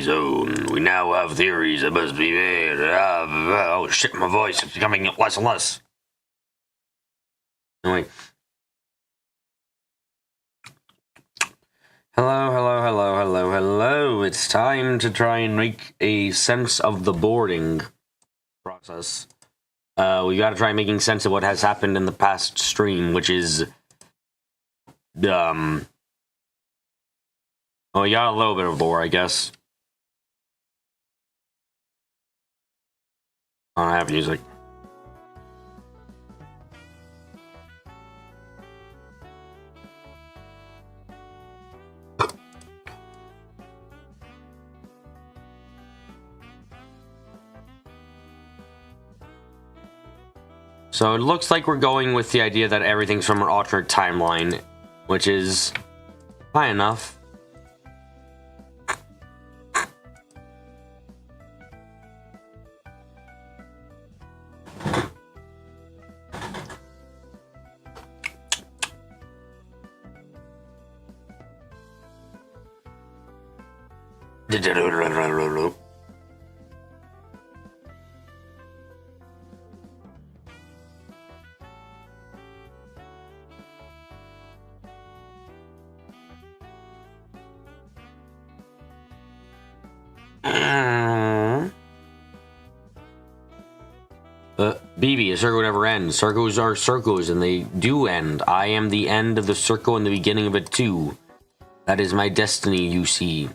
zone. We now have theories that must be made. Oh shit, my voice is becoming less and less. Anyway. Hello. It's time to try and make a sense of the boarding process. We gotta try making sense of what has happened in the past stream, which is... Well, we got a little bit of lore, I guess. I don't have music. So it looks like we're going with the idea that everything's from an alternate timeline, which is fine enough. BB, a circle never ends. Circles are circles, and they do end. I am the end of the circle and the beginning of it too. That is my destiny, you see.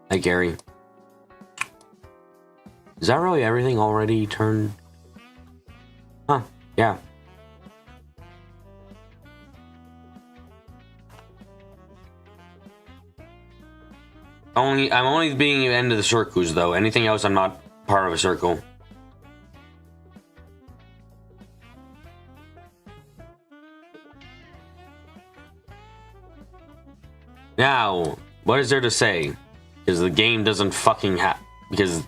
Hi, Gary. Is that really everything already turned? Huh, yeah. I'm only being the end of the circles, though. Anything else, I'm not part of a circle. Now, what is there to say? Because the game doesn't fucking because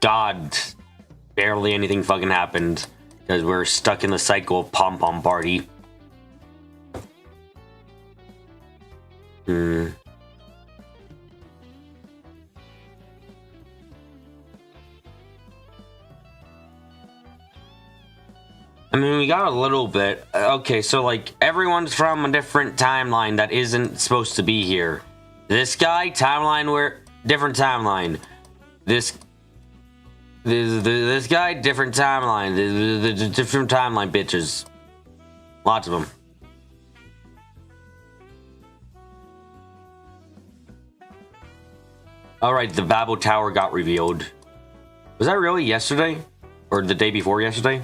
God, barely anything fucking happened. Because we're stuck in the cycle of pom-pom party. I mean, we got a little bit. Okay, so, like, everyone's from a different timeline that isn't supposed to be here. This guy, different timeline. This guy, different timeline. The different timeline, bitches. Lots of them. Alright, the Babel Tower got revealed. Was that really yesterday? Or the day before yesterday?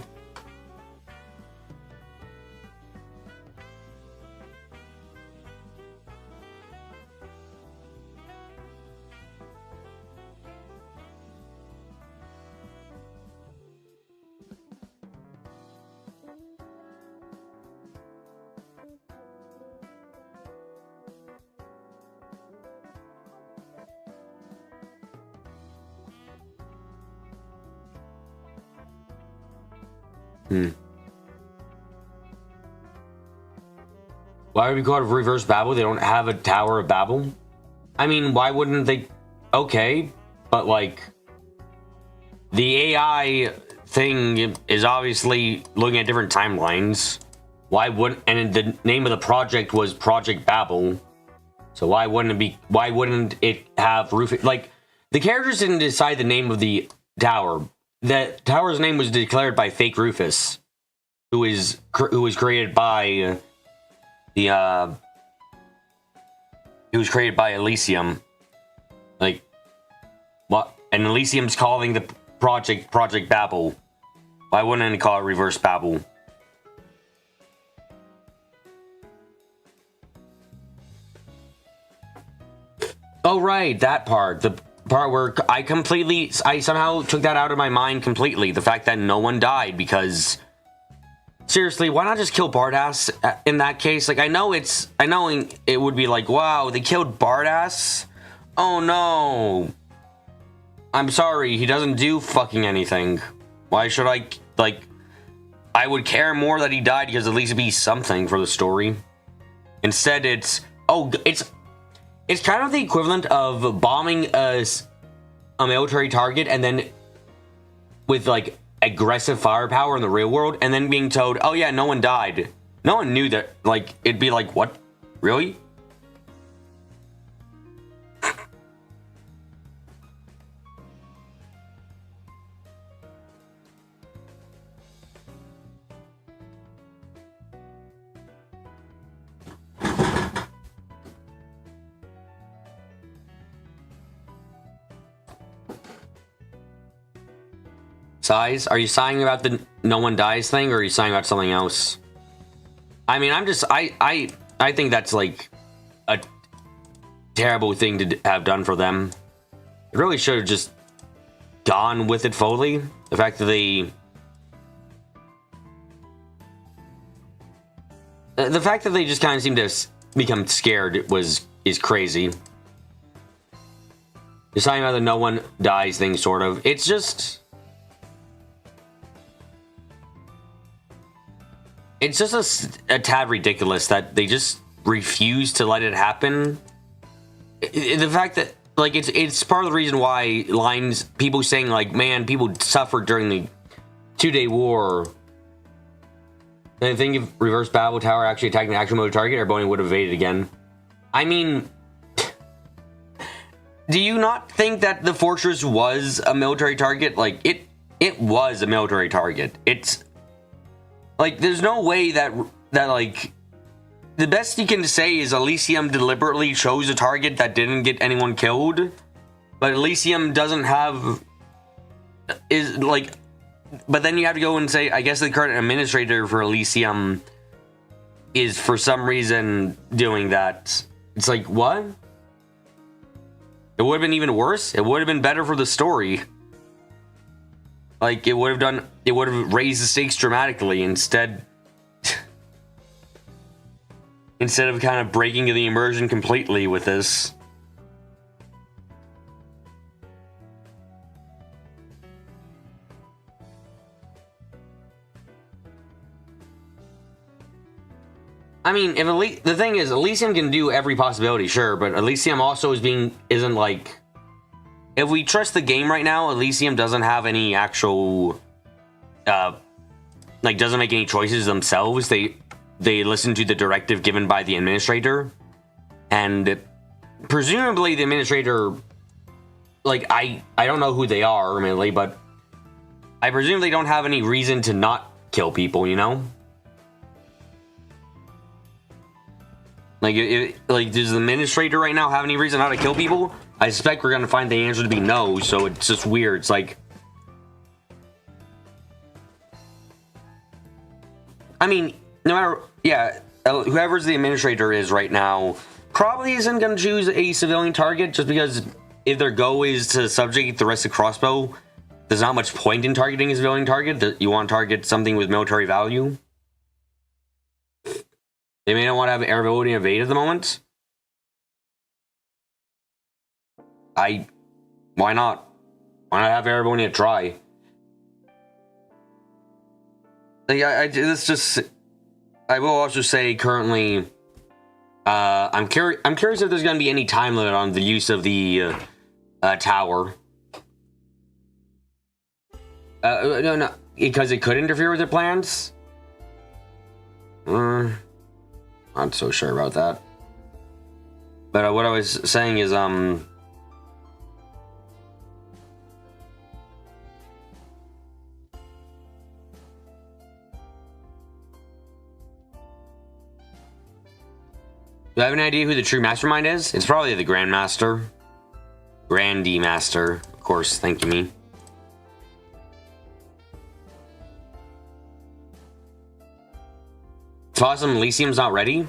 Why would we call it Reverse Babel? They don't have a Tower of Babel? I mean, why wouldn't they? Okay, but like, the AI thing is obviously looking at different timelines. Why wouldn't, and the name of the project was Project Babel. So why wouldn't it have Rufus? Like, the characters didn't decide the name of the tower. The tower's name was declared by fake Rufus, who was created by it was created by Elysium. Like, what? And Elysium's calling the project Project Babel. Why wouldn't it call it Reverse Babel? Oh, right, that part. The part where I somehow took that out of my mind completely. The fact that no one died, because... Seriously, why not just kill Bardass in that case? Like, I know it would be like, wow, they killed Bardass? Oh no. I'm sorry, he doesn't do fucking anything. Why should I, like, I would care more that he died because at least it'd be something for the story. Instead, it's It's kind of the equivalent of bombing a military target and then with like aggressive firepower in the real world and then being told, oh yeah, no one died. No one knew that. Like, it'd be like, what? Really? Sighs? Are you sighing about the no one dies thing, or are you sighing about something else? I mean, I think that's like a terrible thing to have done for them. It really should have just gone with it fully. The fact that they just kind of seemed to become scared is crazy. Just talking about the no one dies thing, sort of. It's just a tad ridiculous that they just refuse to let it happen. The fact that, like, it's part of the reason why people saying, like, man, people suffered during the 2-day war. And I think if Reverse Babel Tower actually attacked an actual mode target, everybody would have evaded again. I mean, do you not think that the fortress was a military target? Like, it was a military target. It's like, there's no way that like, the best you can say is Elysium deliberately chose a target that didn't get anyone killed, but Elysium doesn't have, but then you have to go and say, I guess the current administrator for Elysium is for some reason doing that. It's like, what? It would have been even worse. It would have been better for the story. Like, it would have raised the stakes dramatically instead of kind of breaking the immersion completely with this. I mean, the thing is, Elysium can do every possibility, sure, but Elysium also isn't like, if we trust the game right now, Elysium doesn't have any actual, doesn't make any choices themselves. They listen to the directive given by the administrator, and presumably the administrator, like, I don't know who they are, admittedly, but I presume they don't have any reason to not kill people, you know? Like, does the administrator right now have any reason not to kill people? I suspect we're gonna find the answer to be no, so it's just weird. It's like, I mean, no matter, yeah, whoever's the administrator is right now probably isn't gonna choose a civilian target, just because if their goal is to subjugate the rest of Crossbow, there's not much point in targeting a civilian target. You want to target something with military value. They may not want to have air ability evade at the moment. Why not? Why not have air ability to try? Like, I will also say currently, I'm curious if there's going to be any time limit on the use of the tower. No, because it could interfere with their plans. Not so sure about that. But what I was saying is, do I have an idea who the true mastermind is? It's probably the Grandmaster. Grandy Master. Of course, thank you, me. It's awesome. Elysium's not ready.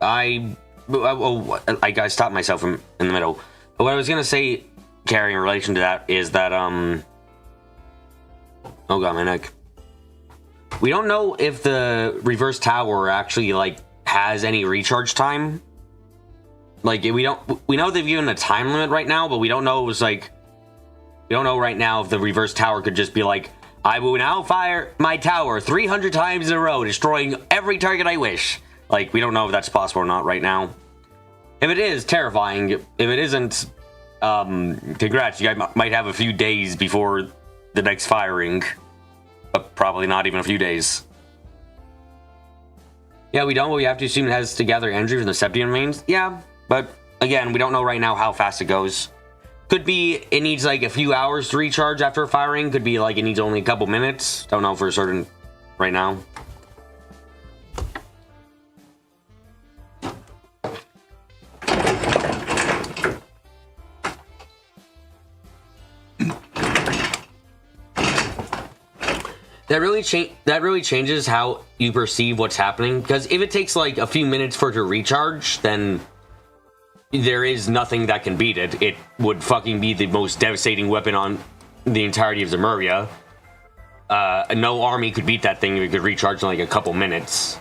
I gotta stop myself in the middle. But what I was gonna say, Carrie, in relation to that, is that oh god, my neck. We don't know if the reverse tower actually, like, has any recharge time. Like, we know they've given a time limit right now, but we don't know right now if the reverse tower could just be like, I will now fire my tower 300 times in a row, destroying every target I wish. Like, we don't know if that's possible or not right now. If it is, terrifying. If it isn't, congrats. You guys might have a few days before the next firing. But probably not even a few days. Yeah, we don't, but we have to assume it has to gather energy from the Septium remains. Yeah, but again, we don't know right now how fast it goes. Could be it needs like a few hours to recharge after firing. Could be like it needs only a couple minutes. Don't know for certain right now. That really changes how you perceive what's happening, because if it takes like a few minutes for it to recharge, then there is nothing that can beat it. It would fucking be the most devastating weapon on the entirety of Zemuria. No army could beat that thing if it could recharge in like a couple minutes.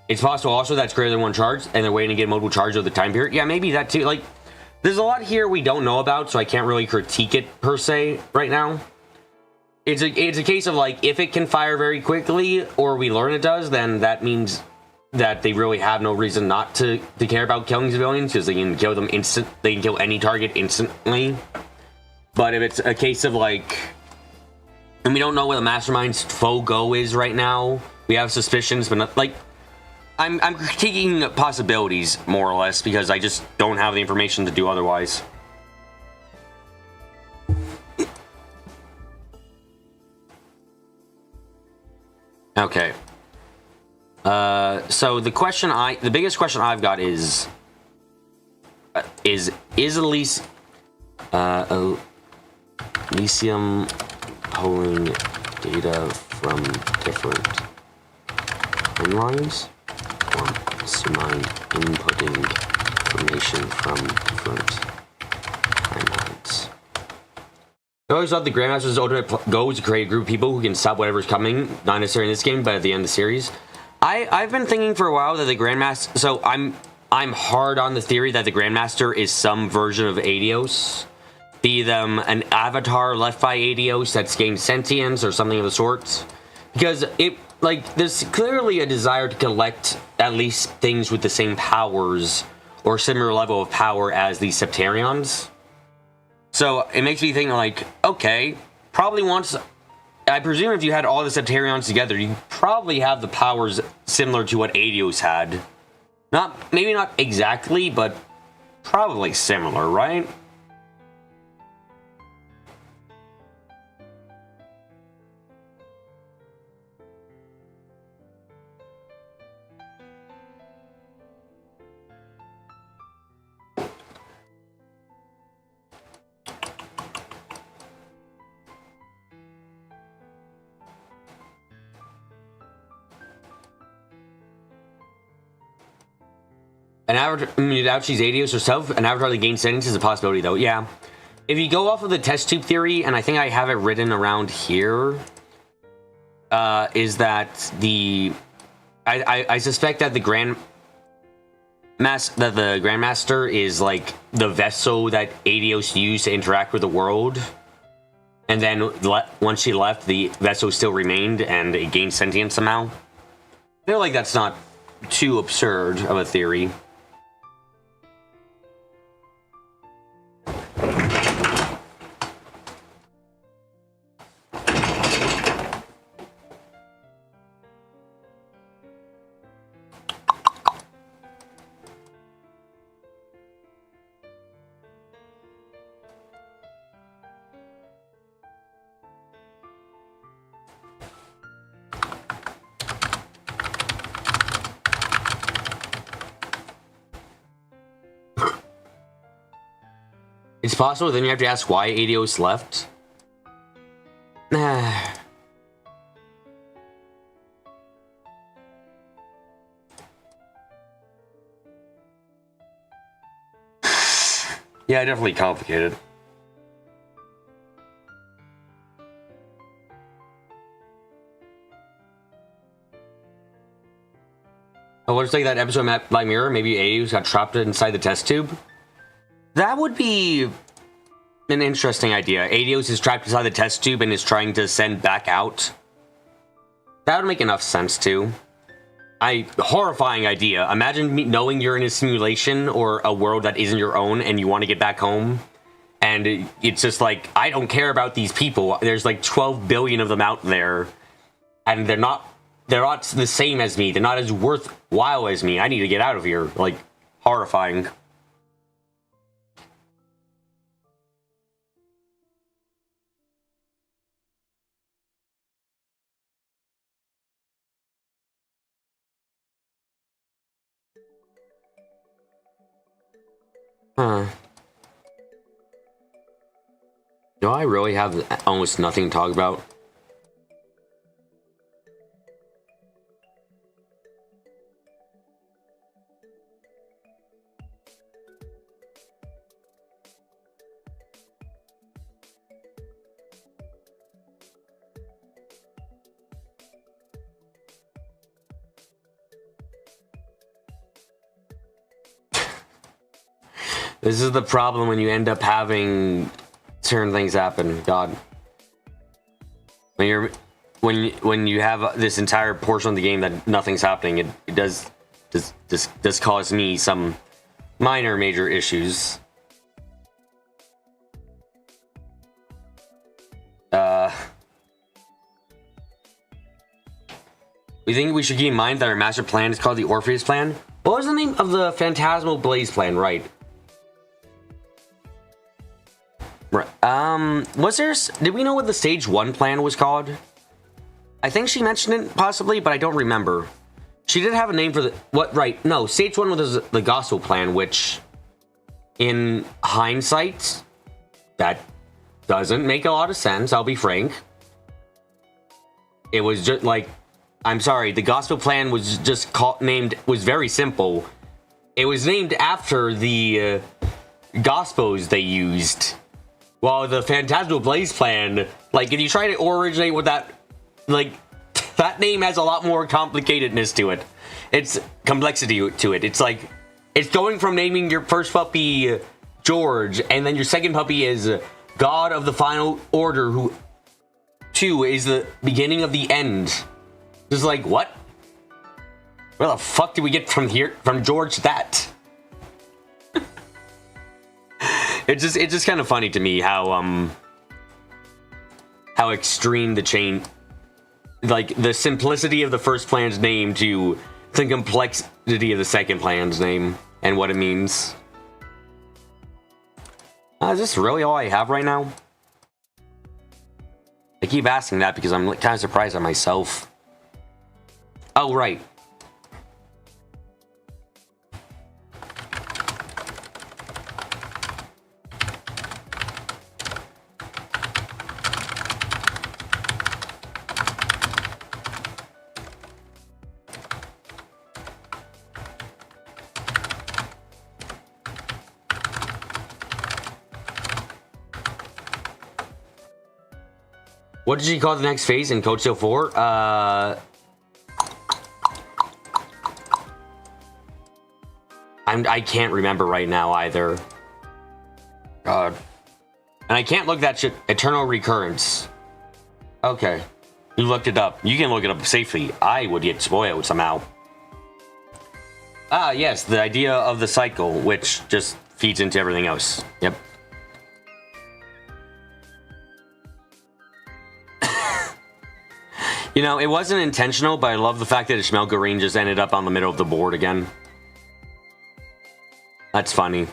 It's possible also that's greater than one charge, and they're waiting to get multiple charge over the time period. Yeah, maybe that too. Like, there's a lot here we don't know about, so I can't really critique it per se right now. It's a case of like, if it can fire very quickly, or we learn it does, then that means that they really have no reason not to care about killing civilians, because they can kill them they can kill any target instantly. But if it's a case of like, and we don't know where the Mastermind's faux go is right now, we have suspicions, but not, like, I'm critiquing possibilities more or less because I just don't have the information to do otherwise. Okay. So the biggest question I've got is Elysium pulling data from different timelines, or Sumine inputting information from different timelines. I always thought the Grandmaster's ultimate goal is to create a group of people who can stop whatever's coming, not necessarily in this game, but at the end of the series. I've been thinking for a while that the Grandmaster, so I'm hard on the theory that the Grandmaster is some version of Aidios. Be them an avatar left by Aidios that's gained sentience or something of the sort. Because there's clearly a desire to collect at least things with the same powers or similar level of power as the Septarions. So it makes me think like, okay, probably once, I presume if you had all the Septarions together, you probably have the powers similar to what Aidios had. Maybe not exactly, but probably similar, right? An avatar, without she's Aidios herself, an avatar that gains sentience is a possibility, though. Yeah. If you go off of the test tube theory, and I think I have it written around here, is that I suspect that the Grandmaster is like the vessel that Aidios used to interact with the world, and then once she left, the vessel still remained and it gained sentience somehow. I feel like that's not too absurd of a theory. It's possible, then you have to ask why Aidios left. Yeah, definitely complicated. Oh, let's take that episode of Black Mirror. Maybe Aidios got trapped inside the test tube. That would be an interesting idea. Aidios is trapped inside the test tube and is trying to send back out. That would make enough sense, too. Horrifying idea. Imagine knowing you're in a simulation or a world that isn't your own and you want to get back home. And it's just like, I don't care about these people. There's like 12 billion of them out there. And they're not the same as me. They're not as worthwhile as me. I need to get out of here. Like, horrifying. Huh. Do I really have almost nothing to talk about? This is the problem when you end up having certain things happen. God, when you have this entire portion of the game that nothing's happening, it does cause me some minor major issues. We think we should keep in mind that our master plan is called the Orpheus plan. What was the name of the Phantasmal Blaze plan? Right. Was there? Did we know what the stage 1 plan was called? I think she mentioned it possibly, but I don't remember. She did have a name for the what? Right? No, stage 1 was the gospel plan, which, in hindsight, that doesn't make a lot of sense. I'll be frank. It was just like, I'm sorry, the gospel plan was just was very simple. It was named after the gospels they used. While the Phantasmal Blaze plan, like, if you try to originate with that, like, that name has a lot more complicatedness to it. It's complexity to it. It's like, it's going from naming your first puppy George, and then your second puppy is God of the Final Order, who, 2 is the beginning of the end. Just like, what? Where the fuck did we get from George to that? It's just kind of funny to me how extreme the chain, like the simplicity of the first plan's name to the complexity of the second plan's name and what it means. Is this really all I have right now? I keep asking that because I'm kind of surprised at myself. Oh, right. What did she call the next phase in Code Steel 4? I can't remember right now either. God. And I can't look that shit. Eternal Recurrence. Okay. You looked it up. You can look it up safely. I would get spoiled somehow. Ah, yes. The idea of the cycle, which just feeds into everything else. Yep. You know, it wasn't intentional, but I love the fact that Ishmael Green just ended up on the middle of the board again. That's funny.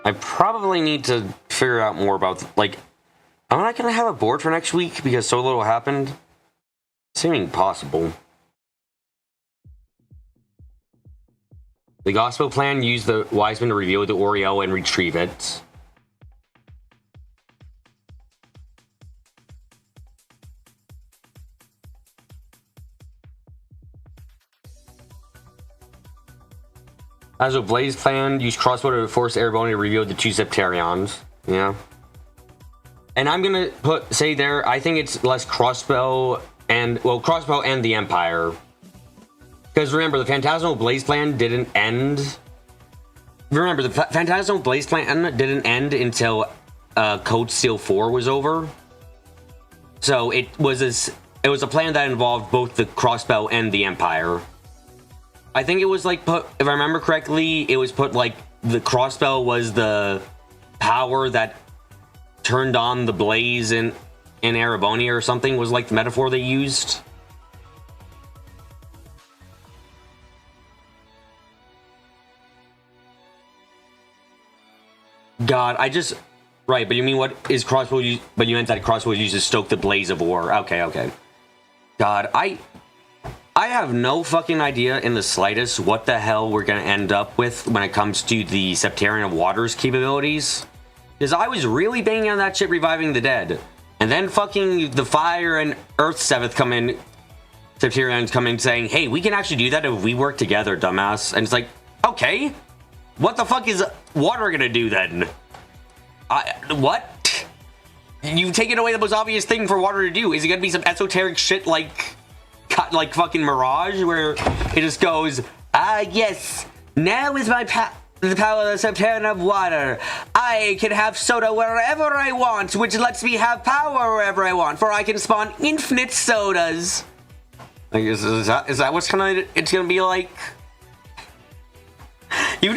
I probably need to figure out more about, like, am I not going to have a board for next week because so little happened? Seeming possible. The gospel plan used the Wiseman to reveal the Oriel and retrieve it. As a Blaze plan, use crossbow to force Ereboni to reveal the 2 Septarions. Yeah. And I'm gonna say there, I think it's less crossbow and, well, crossbow and the Empire. Because remember, the Phantasmal Blaze plan didn't end. Remember, the Phantasmal Blaze plan didn't end until Code Steel 4 was over. So it was a plan that involved both the crossbow and the Empire. I think it was like if I remember correctly, it was put like the crossbow was the power that turned on the blaze in Ereboni or something, was like the metaphor they used. God, right, but you mean what is crossbow used? But you meant that crossbow used to stoke the blaze of war. Okay. God, I have no fucking idea in the slightest what the hell we're gonna end up with when it comes to the Septarion of Waters capabilities. Because I was really banging on that shit reviving the dead. And then fucking the Fire and Earth Seventh come in, Septarions come in saying, hey, we can actually do that if we work together, dumbass. And it's like, okay, what the fuck is water gonna do then? What? You've taken away the most obvious thing for water to do. Is it gonna be some esoteric shit like fucking Mirage, where it just goes, yes, now is the power of the Septarion of Water. I can have soda wherever I want, which lets me have power wherever I want, for I can spawn infinite sodas. Like, is that what's it's gonna be like? You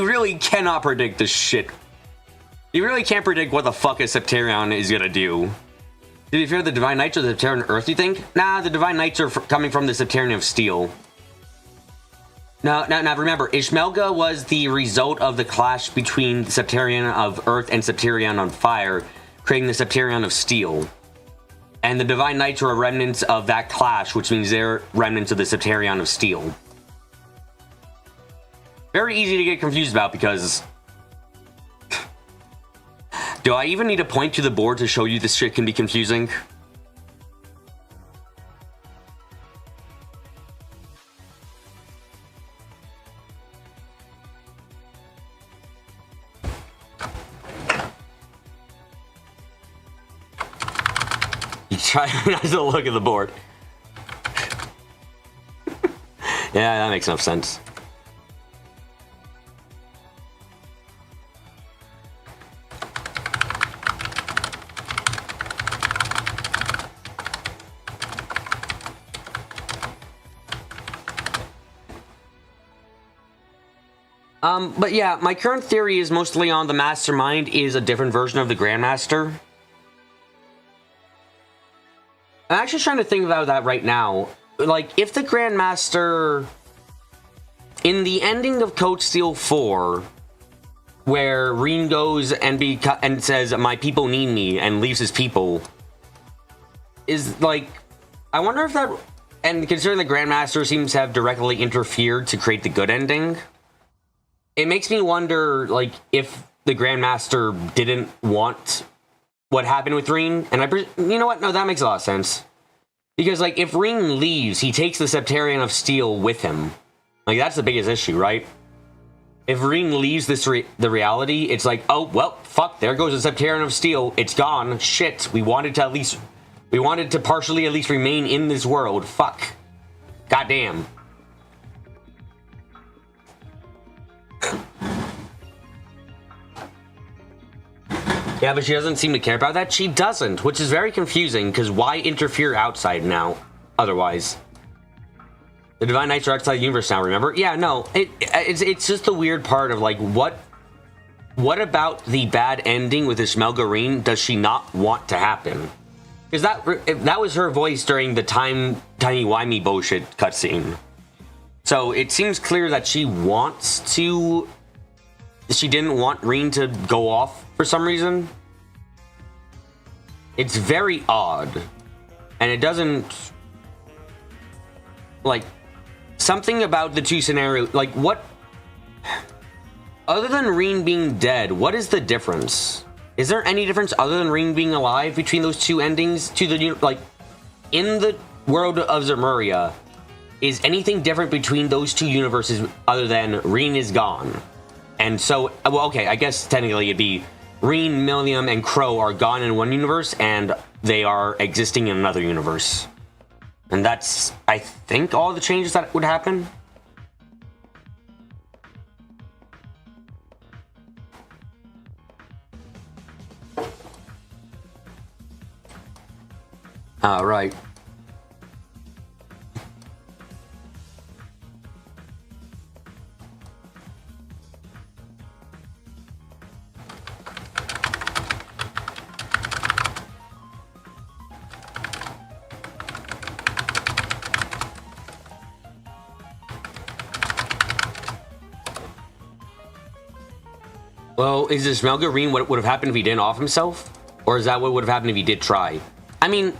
really cannot predict this shit. You really can't predict what the fuck a Septarion is gonna do. Do you fear the Divine Knights or the Septarion of Earth, you think? Nah, the Divine Knights are coming from the Septarion of Steel. Now, remember, Ishmelga was the result of the clash between the Septarion of Earth and Septarion on Fire, creating the Septarion of Steel. And the Divine Knights are remnants of that clash, which means they're remnants of the Septarion of Steel. Very easy to get confused about, because... Do I even need to point to the board to show you this shit can be confusing? You try not to look at the board. Yeah, that makes enough sense. But yeah, my current theory is mostly on the Mastermind is a different version of the Grandmaster. I'm actually trying to think about that right now. Like, if the Grandmaster... In the ending of Code Steel 4, where Reen goes and says, my people need me, and leaves his people, is like... I wonder if that... And considering the Grandmaster seems to have directly interfered to create the good ending... It makes me wonder, like, if the Grandmaster didn't want what happened with Reen. And you know what? No, that makes a lot of sense. Because, like, if Reen leaves, he takes the Septarion of Steel with him. Like, that's the biggest issue, right? If Reen leaves the reality, it's like, oh, well, fuck, there goes the Septarion of Steel. It's gone. Shit. We wanted to partially at least remain in this world. Fuck. Goddamn. Yeah, but she doesn't seem to care about that. She doesn't, which is very confusing, because why interfere outside now, otherwise? The Divine Knights are outside the universe now, remember? Yeah, no, it's just the weird part of, like, what about the bad ending with Ishmelga Reen does she not want to happen? Because that was her voice during the timey-wimey bullshit cutscene. So it seems clear that she didn't want Reen to go off for some reason. It's very odd. And it doesn't... Like, something about the two scenarios... Like, what... Other than Reen being dead, what is the difference? Is there any difference other than Reen being alive between those two endings? Like, in the world of Zemuria... is anything different between those two universes other than Reen is gone? And so, well, okay, I guess technically it'd be Reen, Millium, and Crow are gone in one universe, and they are existing in another universe. And that's, I think, all the changes that would happen. Right. Well, is this Smelga Reen what would have happened if he didn't off himself? Or is that what would have happened if he did try? I mean,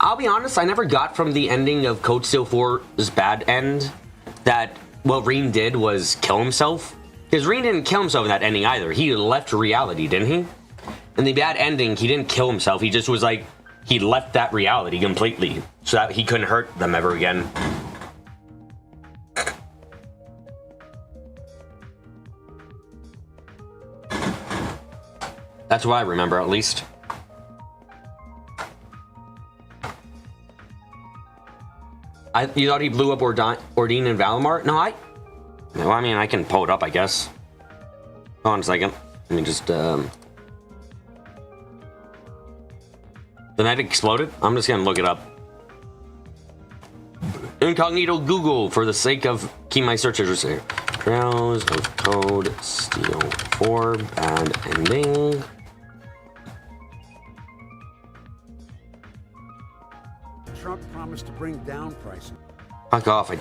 I'll be honest, I never got from the ending of Code Steel 4's bad end that what Reen did was kill himself. Because Reen didn't kill himself in that ending either. He left reality, didn't he? In the bad ending, he didn't kill himself. He just was like, he left that reality completely so that he couldn't hurt them ever again. That's what I remember, at least. You thought he blew up Ordine and Valimar? No, well, I mean, I can pull it up, I guess. Hold on a second. Let me just, The night exploded? I'm just gonna look it up. Incognito Google, for the sake of keeping my search history. Trails of Code Steel 4, bad ending. Trump promised to bring down pricing. Fuck off, I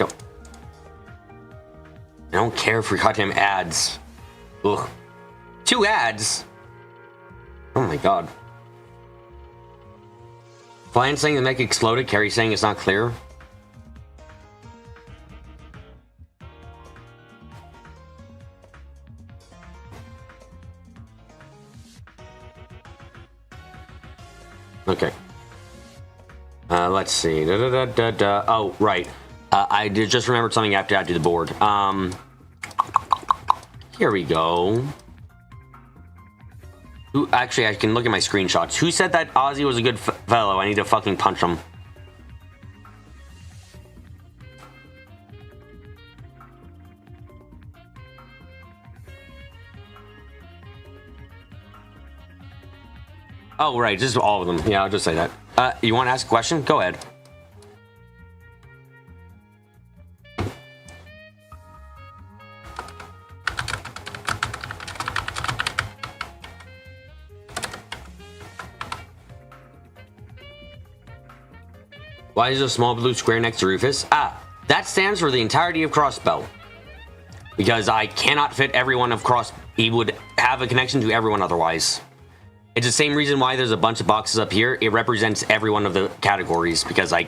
don't care for goddamn ads. Ugh. 2 ads? Oh my god. Flan saying the mech exploded, Carrie saying it's not clear. Okay. Let's see. Oh, right. I did just remembered something I have to add to the board. Here we go. Actually, I can look at my screenshots. Who said that Ozzy was a good fellow? I need to fucking punch him. Oh, right. Just all of them. Yeah, I'll just say that. You want to ask a question? Go ahead. Why is there a small blue square next to Rufus? That stands for the entirety of Crossbell. Because I cannot fit everyone of Cross... He would have a connection to everyone otherwise. It's the same reason why there's a bunch of boxes up here. It represents every one of the categories because I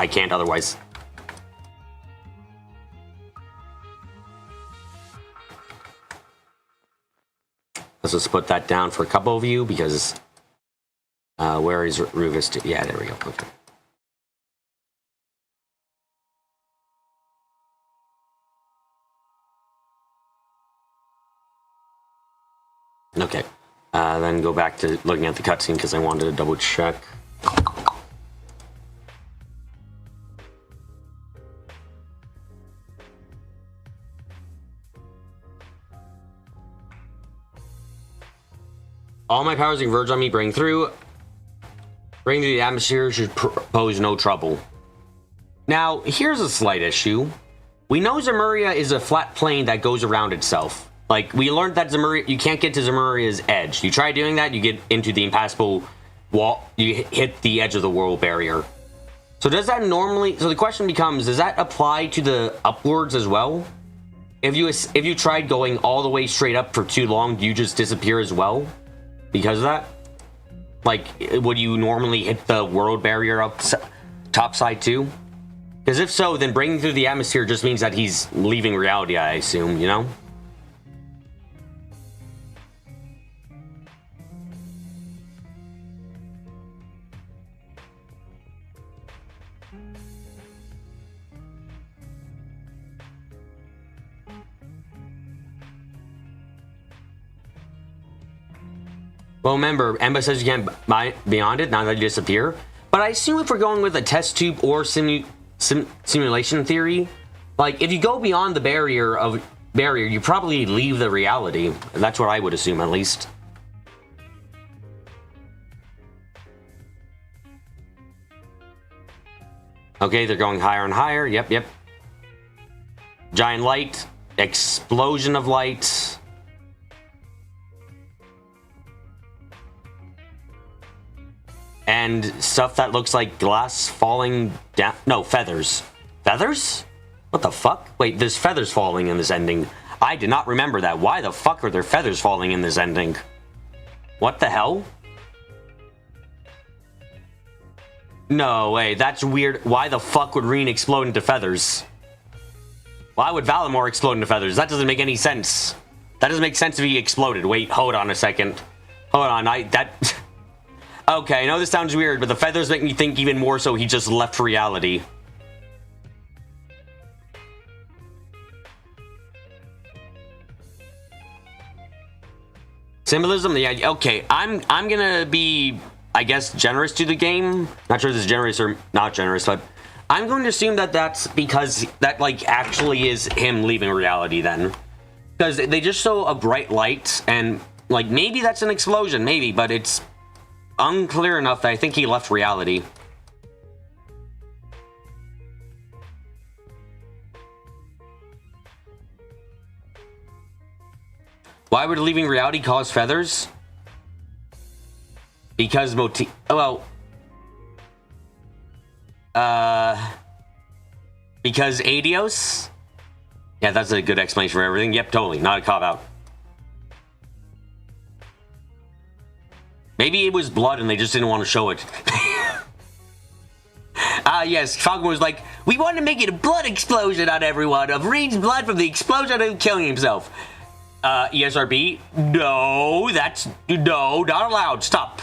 can't otherwise. Let's just put that down for a couple of you because where is Rufus? Yeah, there we go. Okay. Okay. Then go back to looking at the cutscene because I wanted to double check. All my powers converge on me, breaking through the atmosphere should pose no trouble. Now, here's a slight issue. We know Zemuria is a flat plane that goes around itself. Like, we learned that Zemuria, you can't get to Zemuria's edge. You try doing that, you get into the impassable wall, you hit the edge of the world barrier. So does that normally, so the question becomes, does that apply to the upwards as well? If you tried going all the way straight up for too long, do you just disappear as well? Because of that? Like, would you normally hit the world barrier up top side too? Because if so, then breaking through the atmosphere just means that he's leaving reality, I assume, you know? Well, remember, Emma says you can't buy beyond it now that you disappear. But I assume if we're going with a test tube or simulation theory, like if you go beyond the barrier, you probably leave the reality. That's what I would assume, at least. Okay, they're going higher and higher. Yep. Giant light, explosion of light. And stuff that looks like glass falling down. No, feathers. Feathers? What the fuck? Wait, there's feathers falling in this ending. I did not remember that. Why the fuck are there feathers falling in this ending? What the hell? No way, that's weird. Why the fuck would Reen explode into feathers? Why would Valimor explode into feathers? That doesn't make any sense. That doesn't make sense if he exploded. Wait, hold on a second. Hold on, Okay, I know this sounds weird, but the feathers make me think even more so he just left reality. Symbolism, the idea. Okay, I'm gonna be, I guess, generous to the game. Not sure if this is generous or not generous, but I'm going to assume that that's because that like actually is him leaving reality then, because they just show a bright light and like maybe that's an explosion, maybe, but it's unclear enough that I think he left reality. Why would leaving reality cause feathers? Because because Adios? Yeah, that's a good explanation for everything. Yep, totally. Not a cop-out. Maybe it was blood and they just didn't want to show it. Yes, Falcon was like, we want to make it a blood explosion on everyone of Reed's blood from the explosion of killing himself. ESRB? No, no, not allowed. Stop.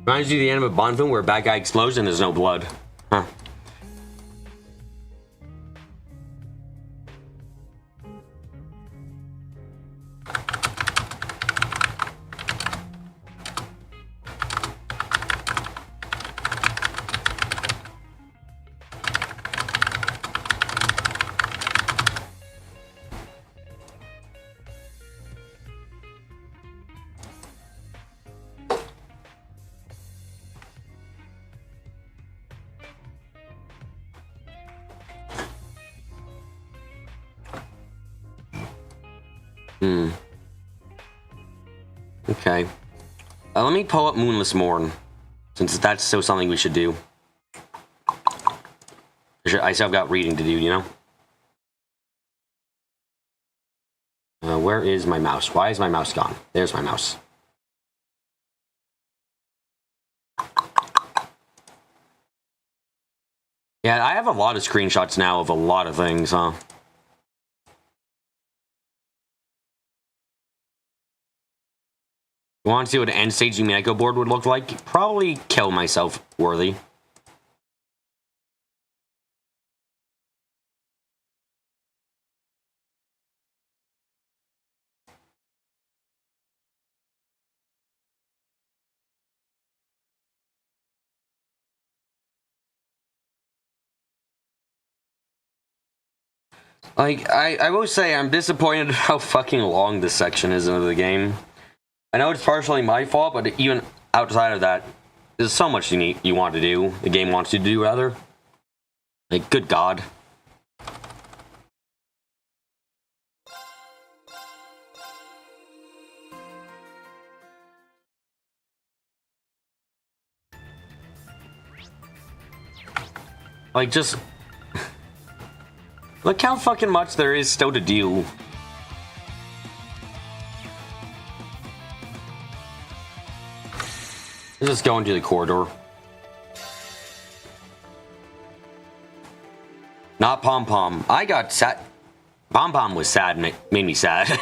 Reminds you of the end of a Bond film where a bad guy explodes and there's no blood. Huh. Okay. Let me pull up Moonless Morn, since that's still something we should do. I still got reading to do, you know? Where is my mouse? Why is my mouse gone? There's my mouse. Yeah, I have a lot of screenshots now of a lot of things, huh? You want to see what an end stage Numenico board would look like? Probably kill myself worthy. Like, I will say I'm disappointed how fucking long this section is into the game. I know it's partially my fault, but even outside of that, there's so much you want to do. The game wants you to do, rather. Like, good God. Like, just... Look how fucking much there is still to do. Let's just go into the corridor. Not Pom Pom. I got sad. Pom Pom was sad, made me sad.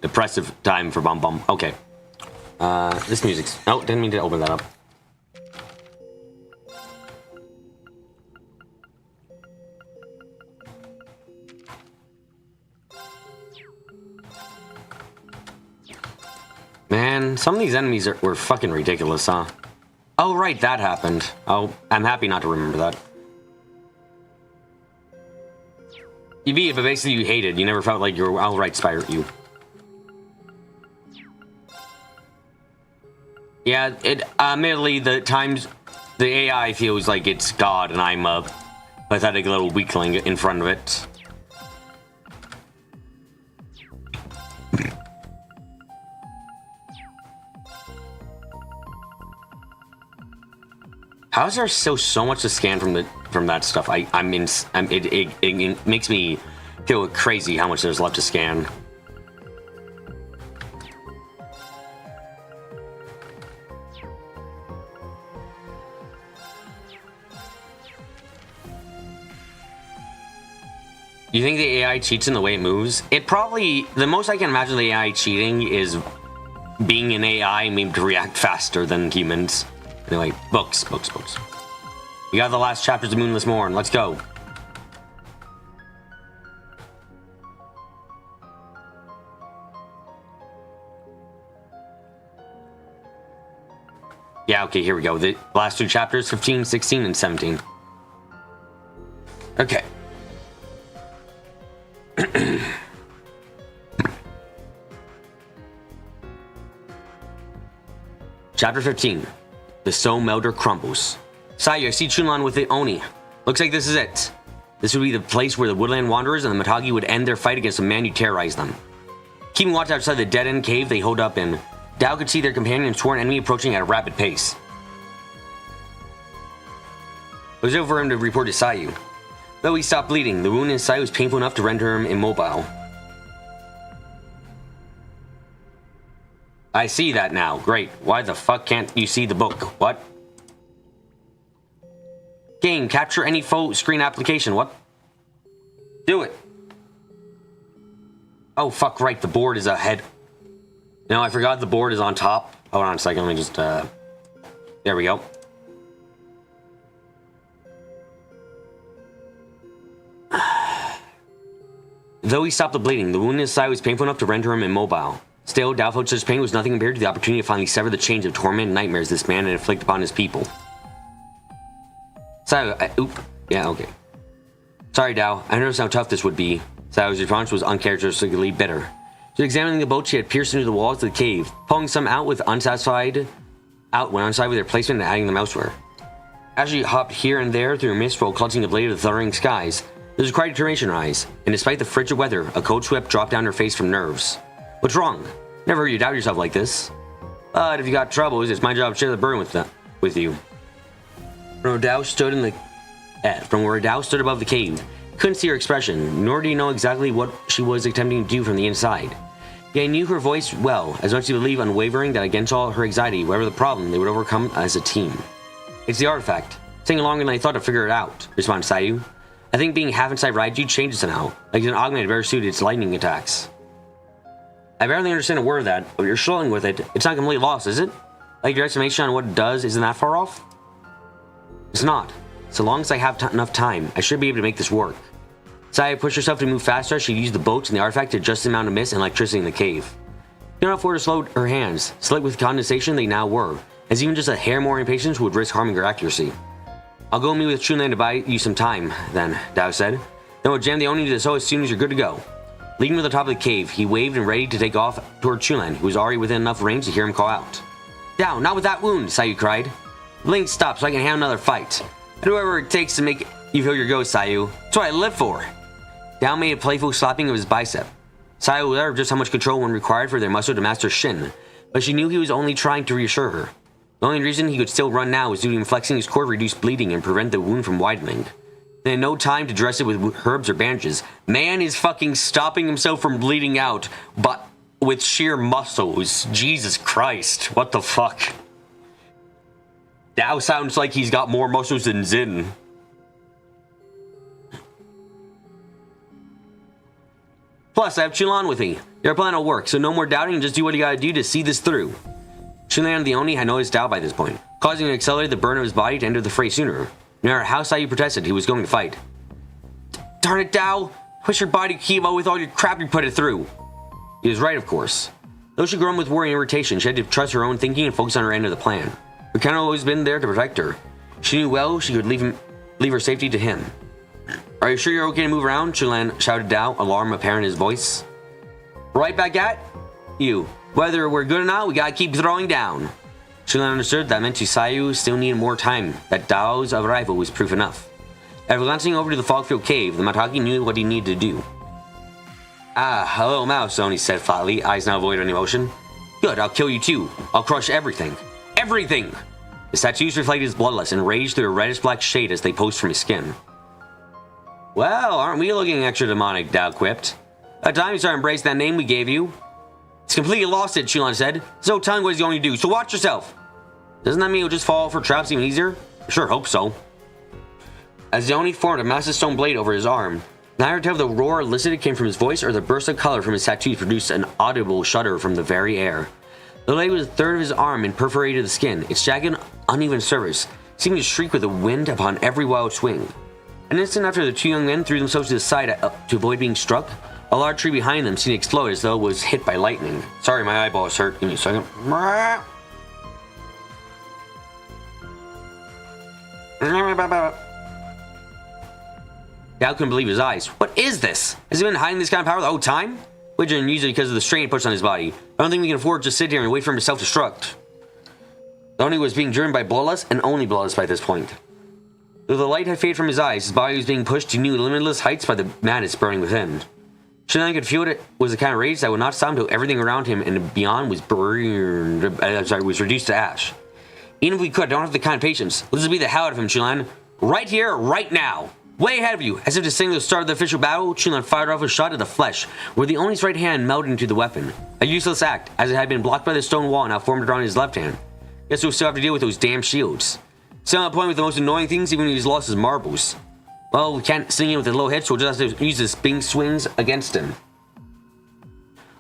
Depressive time for Pom Pom. Okay. This music's... Oh, didn't mean to open that up. Man, some of these enemies were fucking ridiculous, huh? Oh, right, that happened. Oh, I'm happy not to remember that. You beat it, but basically you hated. You never felt like you were outright inspired you. Yeah, admittedly, the times the AI feels like it's God and I'm a pathetic little weakling in front of it. How is there still so much to scan from that stuff? It makes me feel crazy how much there's left to scan. You think the AI cheats in the way it moves? It probably, the most I can imagine the AI cheating is being an AI made to react faster than humans. Anyway, books. We got the last chapters of Moonless Morn. Let's go. Yeah, okay, here we go. The last two chapters, 15, 16, and 17. Okay. Chapter 15. The Soul Melder crumbles. Sayu, I see Chunlan with the Oni. Looks like this is it. This would be the place where the Woodland Wanderers and the Matagi would end their fight against the man who terrorized them. Keeping watch outside the dead-end cave they holed up in, Dao could see their companion and sworn enemy approaching at a rapid pace. It was over for him to report to Sayu. Though he stopped bleeding, the wound in Sayu was painful enough to render him immobile. I see that now. Great. Why the fuck can't you see the book? What? Game, capture any full screen application. What? Do it. Oh, fuck, right. The board is ahead. No, I forgot the board is on top. Hold on a second. Let me just, there we go. Though he stopped the bleeding, the wound in his side was painful enough to render him immobile. Still, Daofoch's pain was nothing compared to the opportunity to finally sever the chains of torment and nightmares this man had inflicted upon his people. Yeah, okay. Sorry, Dao. I noticed how tough this would be. Sayu's response was uncharacteristically bitter. She was examining the boat she had pierced into the walls of the cave, pulling some out when unsatisfied with their placement and adding them elsewhere. As she hopped here and there through a mist while clutching the blade of the thundering skies, there was quite determination in her eyes, and despite the frigid weather, a cold sweat dropped down her face from nerves. What's wrong? Never heard you doubt yourself like this. But if you got troubles, it's my job to share the burden with you. From where Dao stood above the cave, he couldn't see her expression, nor did he know exactly what she was attempting to do from the inside. Yet he knew her voice well, as much as he believed unwavering that against all her anxiety, whatever the problem, they would overcome as a team. It's the artifact. It's taking longer than I thought to figure it out, responded Sayu. I think being half inside Raiju changes somehow, like it's an augmented better suited to its lightning attacks. I barely understand a word of that, but you're struggling with it. It's not completely lost, is it? Like your estimation on what it does isn't that far off? It's not. So long as I have enough time, I should be able to make this work. Sayu pushed herself to move faster as she used the boats and the artifact to adjust the amount of mist and electricity in the cave. She could not afford to slow her hands, slick with condensation they now were, as even just a hair more impatience would risk harming her accuracy. I'll go meet with Chunlan to buy you some time, then, Dao said. Then we'll jam the Oni to the Soul as soon as you're good to go. Leading to the top of the cave, he waved and ready to take off toward Chunlan, who was already within enough range to hear him call out. Dao, not with that wound, Sayu cried. Blink, stop so I can handle another fight. Do whatever it takes to make you feel your ghost, Sayu. That's what I live for. Dao made a playful slapping of his bicep. Sayu was aware of just how much control one required for their muscle to master Shin, but she knew he was only trying to reassure her. The only reason he could still run now was due to him flexing his core to reduce bleeding and prevent the wound from widening. They had no time to dress it with herbs or bandages. Man is fucking stopping himself from bleeding out, but with sheer muscles. Jesus Christ. What the fuck? Dao sounds like he's got more muscles than Zin. Plus, I have Chulan with me. Your plan will work, so no more doubting, just do what you gotta do to see this through. Chulan and the Oni had noticed Dao by this point, causing him to accelerate the burn of his body to enter the fray sooner. No matter how Sayu protested, he was going to fight. Darn it, Dao! Push your body to keep up with all your crap you put it through. He was right, of course. Though she groaned with worry and irritation, she had to trust her own thinking and focus on her end of the plan. But Ken had always been there to protect her. She knew well she could leave her safety to him. Are you sure you're okay to move around? Chulan shouted Dao, alarm apparent in his voice. Right back at you. Whether we're good or not, we gotta keep throwing down. Chulan understood that meant to Sayu still needed more time, that Dao's arrival was proof enough. After glancing over to the fog-filled cave, the Mataki knew what he needed to do. Ah, a little mouse, Oni said flatly, eyes now void of any emotion. Good, I'll kill you too. I'll crush everything. Everything! His tattoos reflected his bloodlust and raged through a reddish-black shade as they posed from his skin. Well, aren't we looking extra demonic, Dao quipped. About time you start embracing that name we gave you. It's completely lost it, Chulan said. There's no telling what he's going to do, so watch yourself. Doesn't that mean he'll just fall for traps even easier? I sure hope so. As the Oni formed a massive stone blade over his arm, neither tell if the roar elicited came from his voice or the burst of color from his tattoos produced an audible shudder from the very air. The blade was a third of his arm and perforated the skin, its jagged, uneven surface seeming to shriek with the wind upon every wild swing. An instant after the two young men threw themselves to the side to avoid being struck, a large tree behind them seemed to explode as though it was hit by lightning. Sorry, my eyeballs hurt. Give me a second. Dao couldn't believe his eyes. What is this? Has he been hiding this kind of power the whole time? Which is usually because of the strain it puts on his body. I don't think we can afford to just sit here and wait for him to self-destruct. The Oni was being driven by bloodlust and only bloodlust by this point. Though the light had faded from his eyes, his body was being pushed to new limitless heights by the madness burning within. Chulan could feel it was the kind of rage that would not stop until everything around him and beyond was was reduced to ash. Even if we could, I don't have the kind of patience. Let's just beat the hell out of him, Chulan. Right here, right now. Way ahead of you. As if to signal the start of the official battle, Chulan fired off a shot at the flesh, where the Oni's right hand melted into the weapon. A useless act, as it had been blocked by the stone wall now formed around his left hand. Guess we'll still have to deal with those damn shields. Still on the point with the most annoying things, even when he's lost his marbles. Well, we can't sing him with a low hit, so we'll just have to use his spin swings against him.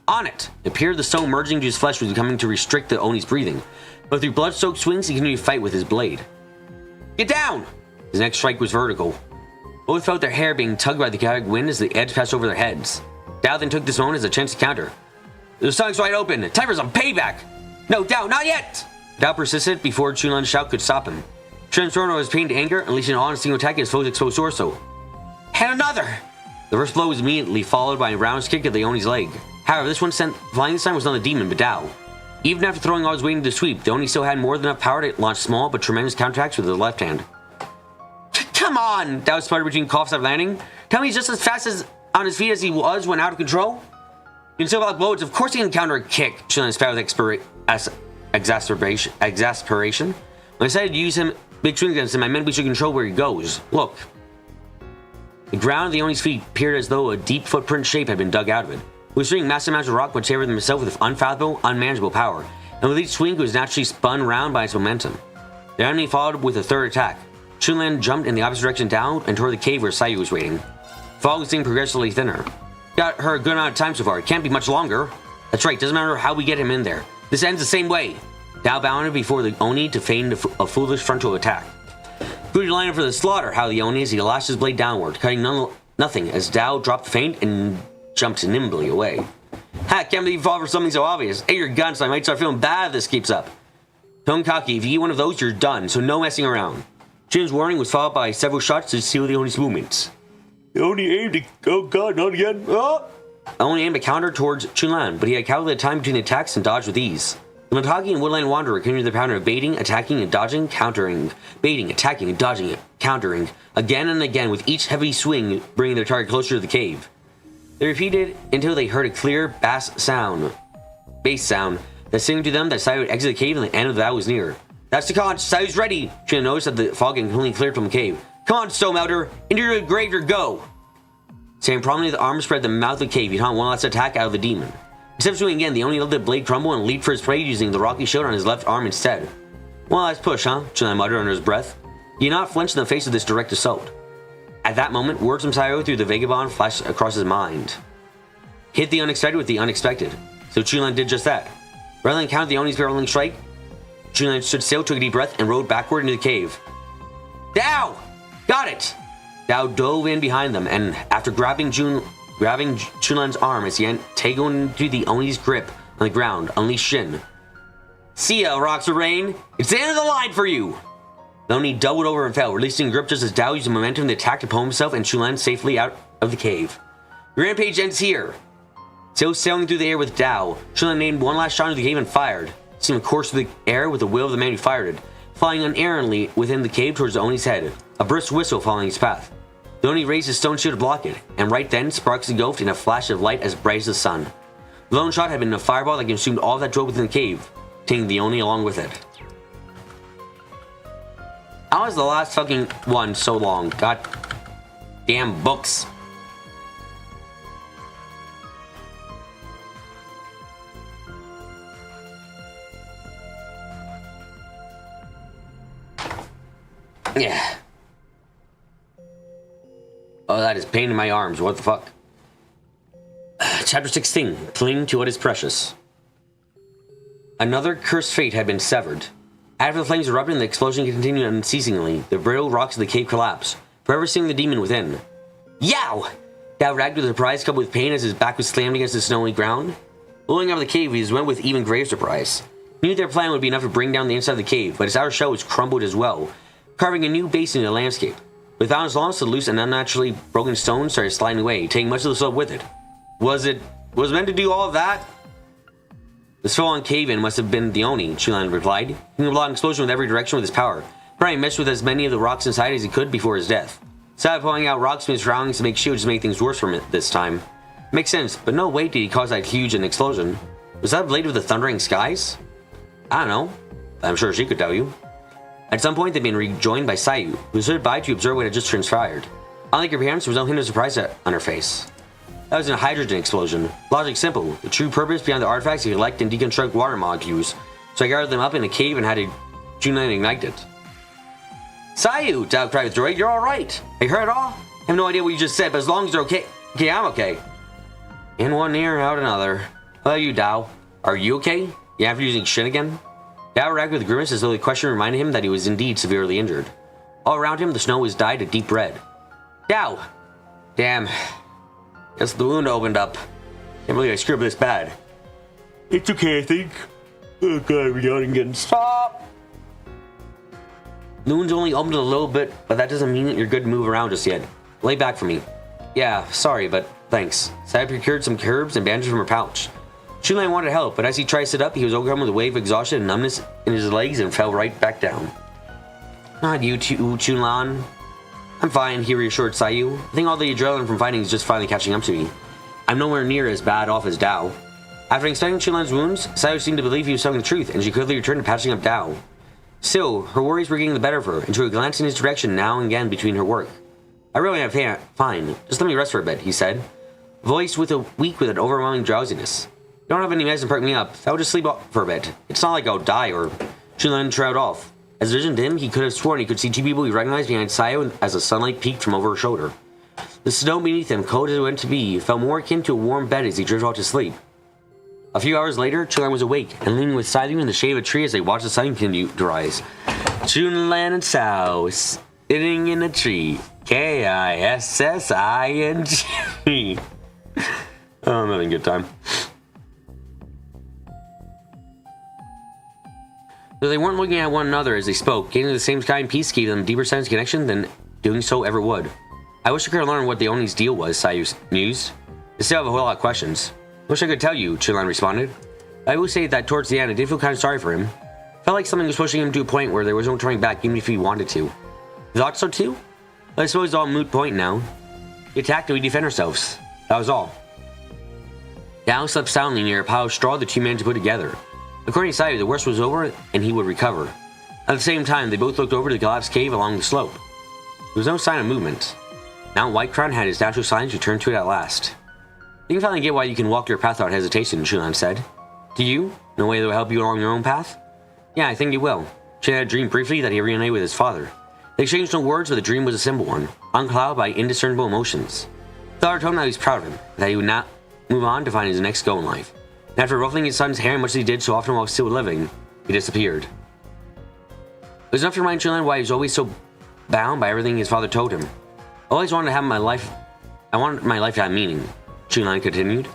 On it! It appeared the stone merging into his flesh was becoming to restrict the Oni's breathing, but through blood-soaked swings he continued to fight with his blade. Get down! His next strike was vertical. Both felt their hair being tugged by the chaotic wind as the edge passed over their heads. Dao then took this moment as a chance to counter. The stomach's wide open! Time for some payback! No, Dao, not yet! Dao persisted before Chulan's shout could stop him. Transformed his pain to anger, unleashing an all-in-single attack at his foe's exposed torso. And another! The first blow was immediately followed by a round kick at the Oni's leg. However, this one sent flying this time was not the demon, but Dao. Even after throwing all his weight into the sweep, the Oni still had more than enough power to launch small but tremendous counterattacks with the left hand. Come on! Dao sputtered between coughs after landing. Tell me he's just as fast as on his feet as he was when out of control? You can still block blows, of course he can counter a kick, Chulan spat with exasperation. When I decided to use him big swings against him, I meant we should control where he goes. Look. The ground of the Oni's feet appeared as though a deep footprint shape had been dug out of it. He was swinging massive amounts of rock which favored himself with unfathomable, unmanageable power, and with each swing he was naturally spun round by its momentum. The enemy followed with a third attack. Chulan jumped in the opposite direction down and toward the cave where Sayu was waiting. Fog was getting progressively thinner. Got her a good amount of time so far. It can't be much longer. That's right, doesn't matter how we get him in there. This ends the same way. Dao bounded before the Oni to feign a foolish frontal attack. Food lined up for the slaughter, how the Oni as he lashed his blade downward, cutting nothing as Dao dropped the feint and jumped nimbly away. Ha, can't believe you fall for something so obvious. Hey, your gun, so I might start feeling bad if this keeps up. Tonkaki, if you get one of those, you're done, so no messing around. Jin's warning was followed by several shots to seal the Oni's movements. The Oni aimed to... Oh god, not again. Ah! The Oni aimed a counter towards Chulan, but he had calculated time between the attacks and dodged with ease. The Mataki and Woodland Wanderer continued their pattern of baiting, attacking, and dodging, countering, baiting, attacking, and dodging, countering, again and again, with each heavy swing bringing their target closer to the cave. They repeated until they heard a clear bass sound that signaled to them that Sayu would exit the cave and the end of the battle was near. That's the conch. Sayu's ready! Chulan noticed that the fog had completely cleared from the cave. Come on, Stone Melter. Into your grave or go. Standing prominently, the arm spread the mouth of the cave. He taunt one last attack out of the demon. Instead of swinging again, the Oni let the blade crumble and leaped for his prey using the rocky shield on his left arm instead. One last push, huh? Chun-Li muttered under his breath. He did not flinch in the face of this direct assault. At that moment, words from Sayo through the Vagabond flashed across his mind. Hit the unexpected with the unexpected. So Chun-Li did just that. Rather than counter the Oni's barreling strike, Chun-Li stood still, took a deep breath, and rode backward into the cave. Dao! Got it! Dao dove in behind them, and after grabbing Chun-Li's arm as he tangled into the Oni's grip on the ground, unleashed Shin. See ya, Rocks of Rain! It's the end of the line for you! The Oni doubled over and fell, releasing grip just as Dao used the momentum to attack to pull himself and Chun-Li safely out of the cave. The rampage ends here. Still sailing through the air with Dao, Chun-Li named one last shot into the cave and fired, seeing a course through the air with the will of the man who fired it, flying unerringly within the cave towards the Oni's head, a brisk whistle following his path. The Oni raised his stone shield to block it, and right then sparks engulfed in a flash of light as bright as the sun. The lone shot had been a fireball that consumed all that drove within the cave, taking the Oni along with it. How is the last fucking one so long? God damn books. Yeah. Oh, that is pain in my arms. What the fuck? Chapter 16. Cling to what is precious. Another cursed fate had been severed. After the flames erupted and the explosion continued unceasingly, the brittle rocks of the cave collapsed, forever seeing the demon within. Yow! Dao ragged with surprise coupled with pain as his back was slammed against the snowy ground. Rolling out of the cave, he went with even greater surprise. He knew their plan would be enough to bring down the inside of the cave, but his outer shell was crumbled as well, carving a new base in the landscape. Without his loss, the loose and unnaturally broken stone started sliding away, taking much of the slope with it. Was it meant to do all of that? This full-on cave-in must have been the Oni, Chun-Li replied. He could block an explosion with every direction with his power, probably messed with as many of the rocks inside as he could before his death. Instead of pulling out rocks from his surroundings to make shields to make things worse from it this time. Makes sense, but no way did he cause that huge an explosion. Was that a blade of the thundering skies? I don't know. I'm sure she could tell you. At some point, they'd been rejoined by Sayu, who stood by to observe what had just transpired. Unlike her parents, there was no hint of surprise on her face. That was a hydrogen explosion. Logic simple. The true purpose behind the artifacts to collect and deconstruct water molecules. So I gathered them up in a cave and had a Chun-Li ignite it. Sayu! Dao cried with joy. You're alright! I heard it all? I have no idea what you just said, but as long as you're okay. Okay, I'm okay. In one ear, out another. How about you, Dao? Are you okay? You after using Shin again? Dao reacted with a grimace as though the question reminded him that he was indeed severely injured. All around him, the snow was dyed a deep red. Dao! Damn. Guess the wound opened up. Can't believe I screwed up this bad. It's okay, I think. Oh god, we're yawning again. Stop! The wound's only opened a little bit, but that doesn't mean that you're good to move around just yet. Lay back for me. Yeah, sorry, but thanks. Saya procured some herbs and bandages from her pouch. Chun-Li wanted to help, but as he tried to sit up, he was overcome with a wave of exhaustion and numbness in his legs and fell right back down. Not you, Chun-Lan. I'm fine, he reassured Sayu. I think all the adrenaline from fighting is just finally catching up to me. I'm nowhere near as bad off as Dao. After inspecting Chun-Lan's wounds, Sayu seemed to believe he was telling the truth, and she quickly returned to patching up Dao. Still, her worries were getting the better of her, and she would glance in his direction now and again between her work. I really am fine. Just let me rest for a bit, he said, voiced weak with an overwhelming drowsiness. You don't have any medicine to perk me up. I will just sleep for a bit. It's not like I'll die or... Chun-Li trailed off. As vision dimmed, he could have sworn he could see two people he recognized behind Sayu as the sunlight peeked from over her shoulder. The snow beneath him, cold as it went to be, felt more akin to a warm bed as he drifted off to sleep. A few hours later, Chun-Li was awake and leaning with Sayu in the shade of a tree as they watched the sun continue to rise. Chun-Li and Sao sitting in a tree. K-I-S-S-I-N-G. Oh, I'm having a good time. Though they weren't looking at one another as they spoke, gaining the same sky and peace gave them a deeper sense of connection than doing so ever would. I wish I could have learned what the Oni's deal was, Sayu mused. I still have a whole lot of questions. Wish I could tell you, Chun-Li responded. I will say that towards the end I did feel kind of sorry for him. Felt like something was pushing him to a point where there was no turning back even if he wanted to. You thought so too? Well, I suppose it's all a moot point now. We attacked and we defend ourselves. That was all. Dao slept soundly near a pile of straw the two managed to put together. According to Sayu, the worst was over and he would recover. At the same time, they both looked over to the collapsed cave along the slope. There was no sign of movement. Mount Whitecrown had his natural silence returned to it at last. You can finally get why you can walk your path without hesitation, Shulan said. Do you? No way that will help you along your own path? Yeah, I think it will. Shulan had dreamed briefly that he reunited with his father. They exchanged no words, but the dream was a simple one, unclouded by indiscernible emotions. The father told him that he was proud of him, that he would not move on to find his next goal in life. And after ruffling his son's hair much as he did so often while still living, he disappeared. It was enough to remind Shulan why he was always so bound by everything his father told him. I always wanted to have my life. I wanted my life to have meaning, Shulan continued.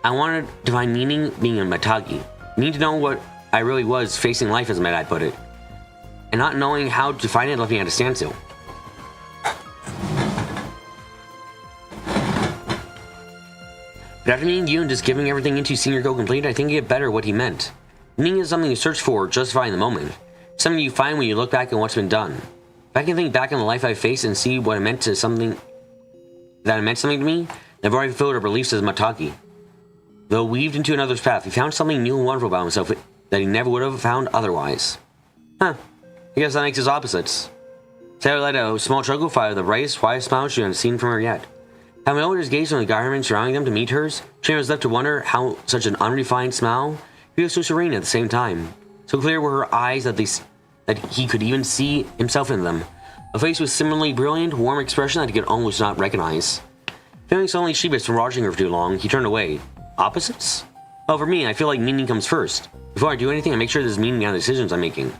I wanted to find meaning being a Matagi. Need to know what I really was facing life, as Medai put it. And not knowing how to find it left me at a standstill. But after meeting you and just giving everything into senior goal complete, I think you get better what he meant. Meaning is something you search for, justifying the moment. Something you find when you look back at what's been done. If I can think back on the life I've faced and see what it meant to something, that it meant something to me, I've already fulfilled our beliefs as Matagi. Though weaved into another's path, he found something new and wonderful about himself that he never would have found otherwise. Huh. I guess that makes us opposites. Sarah let a small chuckle fire the brightest, quietest smile she had seen from her yet. Having lowered his gaze from the garment surrounding them to meet hers, Shannon was left to wonder how such an unrefined smile could be so serene at the same time. So clear were her eyes that he could even see himself in them. A face with similarly brilliant, warm expression that he could almost not recognize. Feeling suddenly sheepish from watching her for too long, he turned away. Opposites? Well, for me, I feel like meaning comes first. Before I do anything, I make sure there's meaning on the decisions I'm making.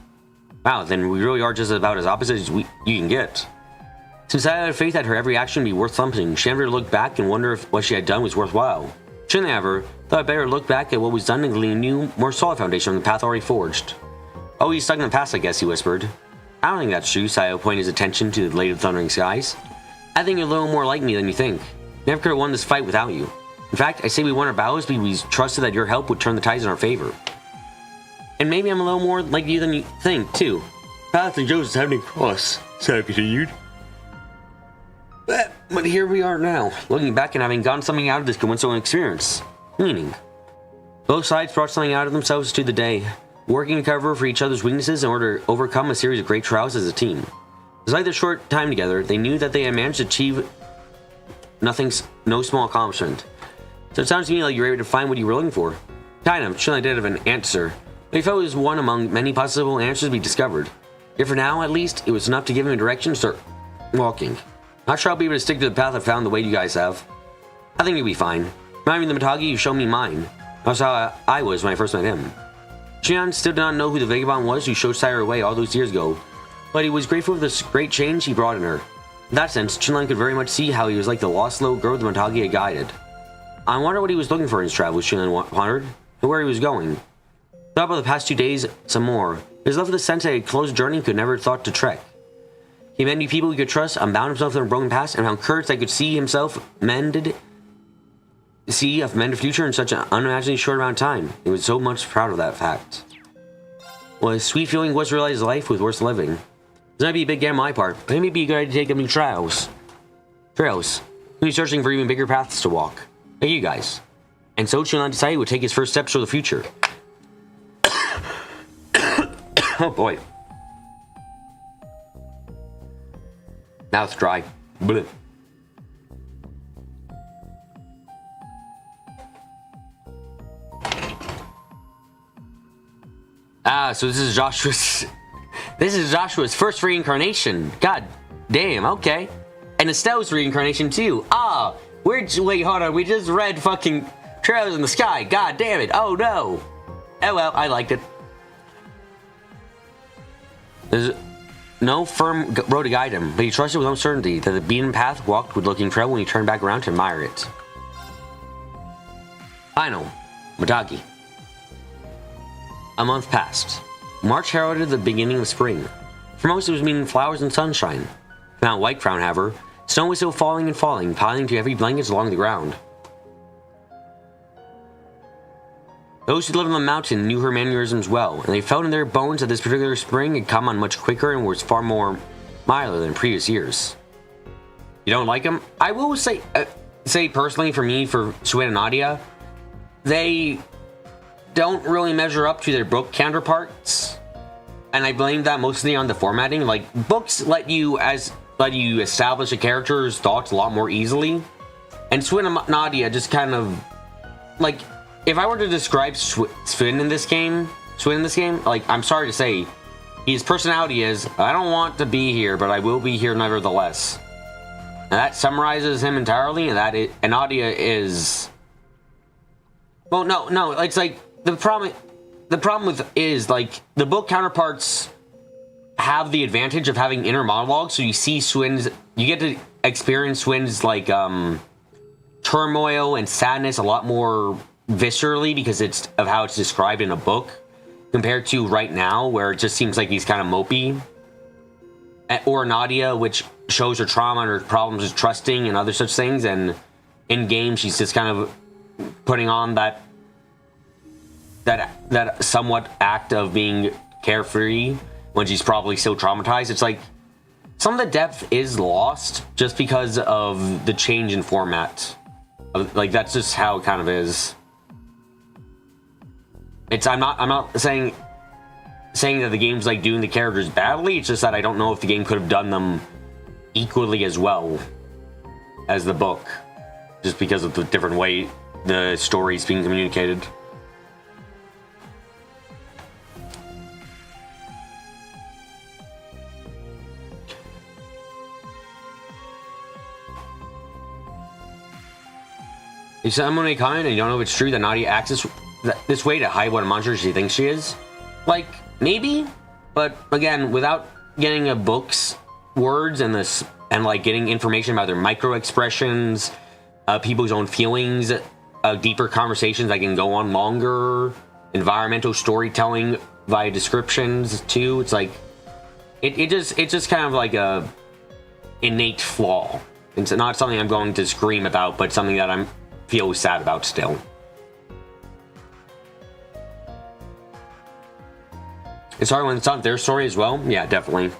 Wow, then we really are just about as opposite as you can get. Since I had faith that her every action would be worth something, she never looked back and wonder if what she had done was worthwhile. She, however, thought I'd better look back at what was done and glean a new, more solid foundation from the path already forged. Oh, he's stuck in the past, I guess, he whispered. I don't think that's true, Sayo pointed his attention to the late thundering skies. I think you're a little more like me than you think. Never could have won this fight without you. In fact, I say we won our battles because we trusted that your help would turn the tides in our favor. And maybe I'm a little more like you than you think, too. Path and Joe's having cross, Sayo continued. But here we are now, looking back and having gotten something out of this coincidental experience. Meaning. Both sides brought something out of themselves to the day, working to cover for each other's weaknesses in order to overcome a series of great trials as a team. Despite their short time together, they knew that they had managed to achieve no small accomplishment. So it sounds to me like you were able to find what you were looking for. Kind of, Shulan did have an answer, but he felt it was one among many possible answers to be discovered. Yet for now, at least, it was enough to give him a direction to start walking. Not sure I'll be able to stick to the path I found the way you guys have. I think you'll be fine. Remind me of the Matagi, you showed me mine. That's how I was when I first met him. Shulan still did not know who the vagabond was who showed Saira away all those years ago, but he was grateful for the great change he brought in her. In that sense, Shulan could very much see how he was like the lost little girl the Matagi had guided. I wonder what he was looking for in his travels, Shulan wondered, and where he was going. Thought about the past 2 days some more. He was left with the sense that a closed journey he could never thought to trek. He met new people he could trust, unbound himself from a broken past, and found courage that could see himself a mended future in such an unimaginably short amount of time. He was so much proud of that fact. Well, his sweet feeling was to realize his life was worth living. This might be a big game on my part, but it may be a good idea to take up new trails. He's searching for even bigger paths to walk. Like you guys. And so Shulan decided he would take his first steps toward the future. Oh boy. Mouth dry. Bleh. So this is Joshua's first reincarnation. God damn, okay. And Estelle's reincarnation too. Wait, hold on, we just read fucking Trails in the Sky. God damn it, oh no. Oh well, I liked it. There's no firm road to guide him, but he trusted with uncertainty that the beaten path walked would looking trail when he turned back around to admire it. Final, Matagi. A month passed. March heralded the beginning of spring. For most, it was meaning flowers and sunshine. Mount Whitecrown, however, snow was still falling and falling, piling to heavy blankets along the ground. Those who lived on the mountain knew her mannerisms well, and they felt in their bones that this particular spring had come on much quicker and was far more milder than previous years. You don't like them? I will say personally, for me, for Sweet and Nadia, they don't really measure up to their book counterparts, and I blame that mostly on the formatting. Like, books let you, as let you establish a character's thoughts a lot more easily. And Swin and Nadia just kind of, like, if I were to describe Swin in this game, like, I'm sorry to say, his personality is, I don't want to be here, but I will be here nevertheless. And that summarizes him entirely, and Nadia is, well, no, it's like, the problem with is, like, the book counterparts have the advantage of having inner monologues, so you see you get to experience Swin's, like, turmoil and sadness a lot more viscerally because it's of how it's described in a book compared to right now where it just seems like he's kind of mopey. Or Nadia, which shows her trauma and her problems with trusting and other such things, and in game she's just kind of putting on that somewhat act of being carefree when she's probably so traumatized. It's like some of the depth is lost just because of the change in format. Like, that's just how it kind of is. I'm not saying that the game's like doing the characters badly. It's just that I don't know if the game could have done them equally as well as the book, just because of the different way the story's being communicated. You said someone may comment and you don't know if it's true that Nadia acts this way to hide what a monster she thinks she is. Like, maybe, but again, without getting a book's words and like getting information about their micro expressions, people's own feelings, deeper conversations that can go on longer, environmental storytelling via descriptions too. It's like it's just kind of like a innate flaw. It's not something I'm going to scream about, but something that I'm feel sad about still. It's hard when it's not their story as well. Yeah, definitely.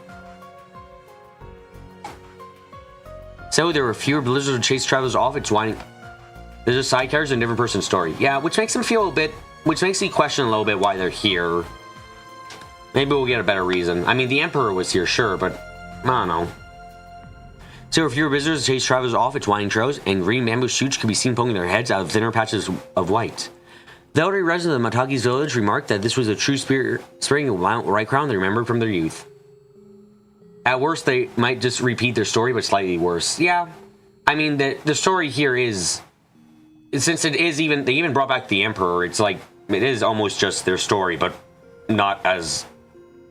So there were fewer blizzards to chase travelers off. It's winding. There's a side characters in a different person's story. Yeah, which makes me question a little bit why they're here. Maybe we'll get a better reason. I mean, the Emperor was here, sure, but I don't know. So there were fewer visitors to chase travelers off its winding trails, and green bamboo shoots could be seen poking their heads out of thinner patches of white. The elderly residents of Matagi's village remarked that this was a true spring of wild right crown they remembered from their youth. At worst, they might just repeat their story, but slightly worse. Yeah, I mean, the story here is, since it is even, they even brought back the Emperor, it's like, it is almost just their story, but not as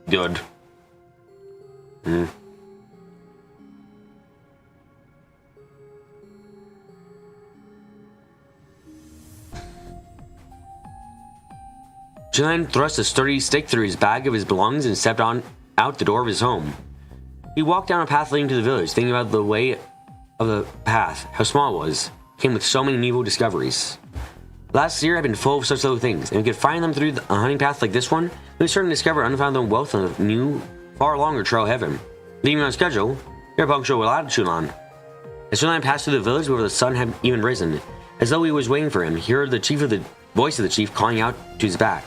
good. Julian thrust a sturdy stick through his bag of his belongings and stepped out the door of his home. He walked down a path leading to the village, thinking about the way of the path, how small it was, came with so many new discoveries. Last year had been full of such little things, and we could find them through a hunting path like this one. We were certain to discover unfound wealth on a new, far longer trail of heaven. Leaving on schedule, here punctual with latitude on. As Julian passed through the village where the sun had even risen, as though he was waiting for him, he heard the voice of the chief calling out to his back.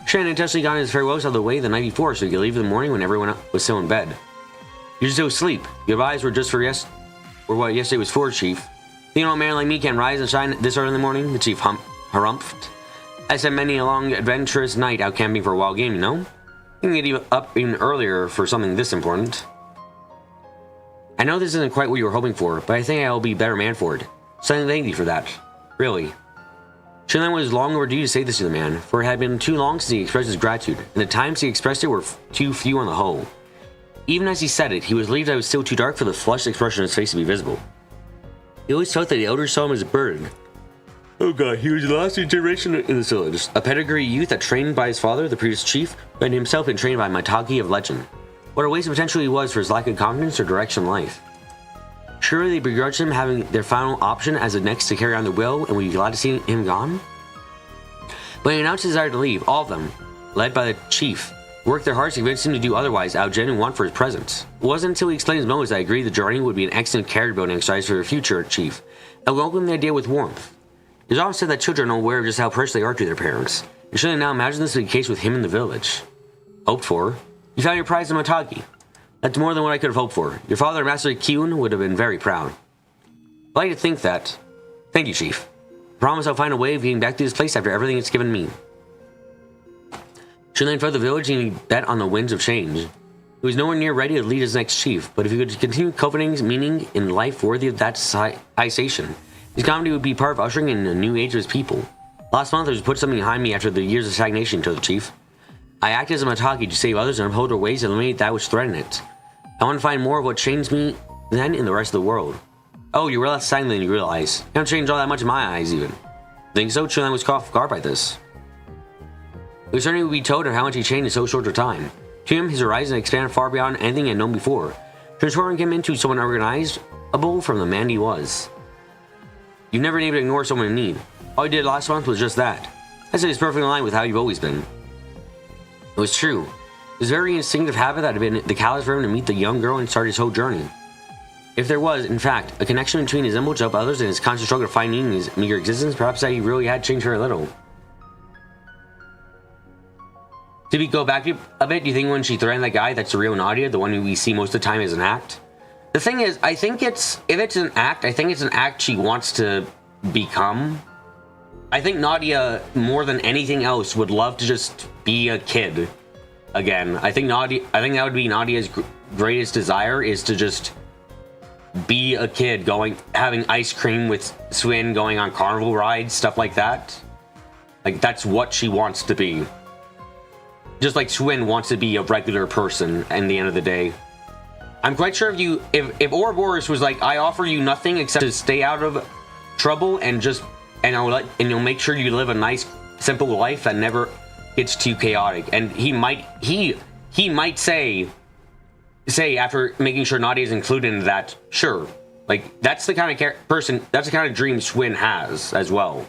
Shannon intentionally got his farewells out of the way the night before so he could leave in the morning when everyone was still in bed. You're still asleep. Your eyes were just for what yesterday was for, Chief. You know, a man like me can rise and shine this early in the morning, the Chief harumphed. I spent many a long, adventurous night out camping for a wild game, you know? You can get up even earlier for something this important. I know this isn't quite what you were hoping for, but I think I'll be a better man for it. So thank you for that. Really. Shinlan was long overdue to say this to the man, for it had been too long since he expressed his gratitude, and the times he expressed it were too few on the whole. Even as he said it, he was relieved that it was still too dark for the flushed expression on his face to be visible. He always felt that the elders saw him as a burden. Oh god, he was the last generation in the village, a pedigree youth that trained by his father, the previous chief, and himself been trained by Matagi of legend. What a waste of potential he was for his lack of confidence or direction in life. Surely they begrudged him having their final option as the next to carry on their will and would be glad to see him gone? But he announced his desire to leave, all of them, led by the chief, worked their hearts to convince him to do otherwise out of genuine want for his presence. It wasn't until he explained his motives that I agreed the journey would be an excellent character building exercise for the future chief, and welcomed the idea with warmth. It is often said that children are aware of just how precious they are to their parents, and surely now imagine this to be the case with him in the village. Hoped for. You found your prize in Matagi. That's more than what I could have hoped for. Your father, Master Kiun, would have been very proud. I'd like to think that. Thank you, Chief. I promise I'll find a way of getting back to this place after everything it's given me. Chunlan fled the village and he bet on the winds of change. He was nowhere near ready to lead his next chief, but if he could continue cultivating meaning in life worthy of that citation, his comedy would be part of ushering in a new age of his people. Last month, I was put something behind me after the years of stagnation, told the chief. I act as a Matagi to save others and uphold our ways and eliminate that which threaten it. I want to find more of what changed me then in the rest of the world. Oh, you were less silent than you realize. You don't change all that much in my eyes, even. Think so? Chunlan was caught off guard by this. It was certainly would be told of how much he changed in so short a time. To him, his horizon expanded far beyond anything he had known before, transforming him into someone organizable from the man he was. You've never been able to ignore someone in need. All you did last month was just that. I said it's perfectly in line with how you've always been. It was true. This very instinctive habit that had been the catalyst for him to meet the young girl and start his whole journey. If there was, in fact, a connection between his image of others and his constant struggle to find meaning in his meager existence, perhaps that he really had changed very little. Did we go back a bit? Do you think when she threatened that guy, that's the real Nadia, the one who we see most of the time as an act? The thing is, I think if it's an act, I think it's an act she wants to become. I think Nadia, more than anything else, would love to just be a kid again. I think that would be Nadia's greatest desire, is to just be a kid, having ice cream with Swin, going on carnival rides, stuff like that. Like, that's what she wants to be. Just like Swin wants to be a regular person in the end of the day. I'm quite sure if Ouroboros was like, I offer you nothing except to stay out of trouble and you'll make sure you live a nice, simple life that never gets too chaotic. And he might say after making sure Nadia is included in that, sure. Like, that's the kind of person, that's the kind of dream Swin has as well.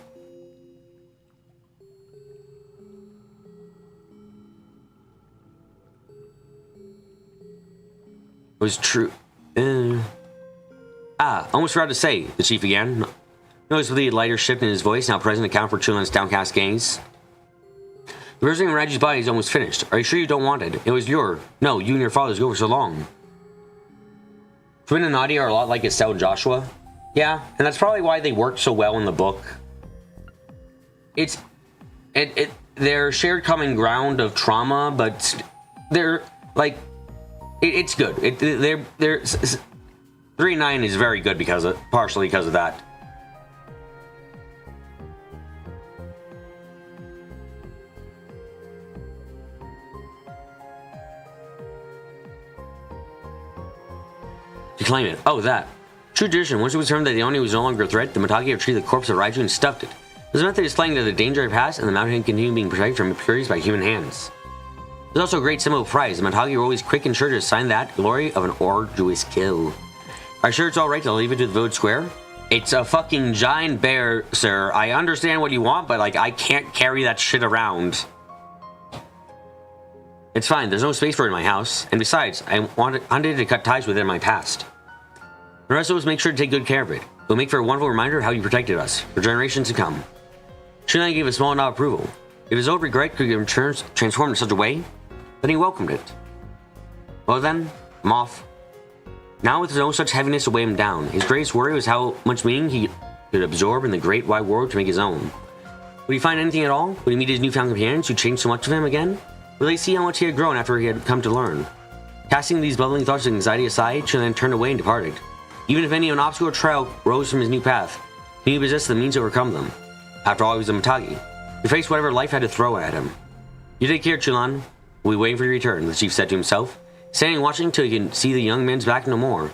It was true. Almost forgot to say, the chief began. Noticeably a lighter shift in his voice, now present, account for Chunlan's downcast gaze. The version of Raji's body is almost finished. Are you sure you don't want it? It was you and your father's go for so long. Swin and Nadia are a lot like Estelle and Joshua. Yeah, and that's probably why they worked so well in the book. It's their shared common ground of trauma, but they're like, it's good. They're 3-9 is very good partially because of that. To claim it. Oh, that. True tradition. Once it was determined that the Oni was no longer a threat, the Matagi have treated the corpse of Raiju and stuffed it. This method is playing that the danger had passed and the mountain continued being protected from impurities by human hands. There's also a great symbol of pride. The Matagi were always quick and sure to assign that glory of an arduous kill. Are you sure it's alright to leave it to the village square? It's a fucking giant bear, sir. I understand what you want, but like, I can't carry that shit around. It's fine, there's no space for it in my house. And besides, I wanted to cut ties with it in my past. The rest of us make sure to take good care of it. It will make for a wonderful reminder of how you protected us, for generations to come. Chunlan gave a small nod of approval. If his old regret could get transformed in such a way, then he welcomed it. Well then, I'm off. Now with no such heaviness to weigh him down, his greatest worry was how much meaning he could absorb in the great wide world to make his own. Would he find anything at all? Would he meet his newfound companions who changed so much of him again? Would they see how much he had grown after he had come to learn? Casting these bubbling thoughts of anxiety aside, Chunlan turned away and departed. Even if any obstacle or trial rose from his new path, he possessed the means to overcome them. After all, he was a Matagi. He faced whatever life had to throw at him. You take care, Chunlan. We'll be waiting for your return, the chief said to himself, standing watching till he could see the young man's back no more.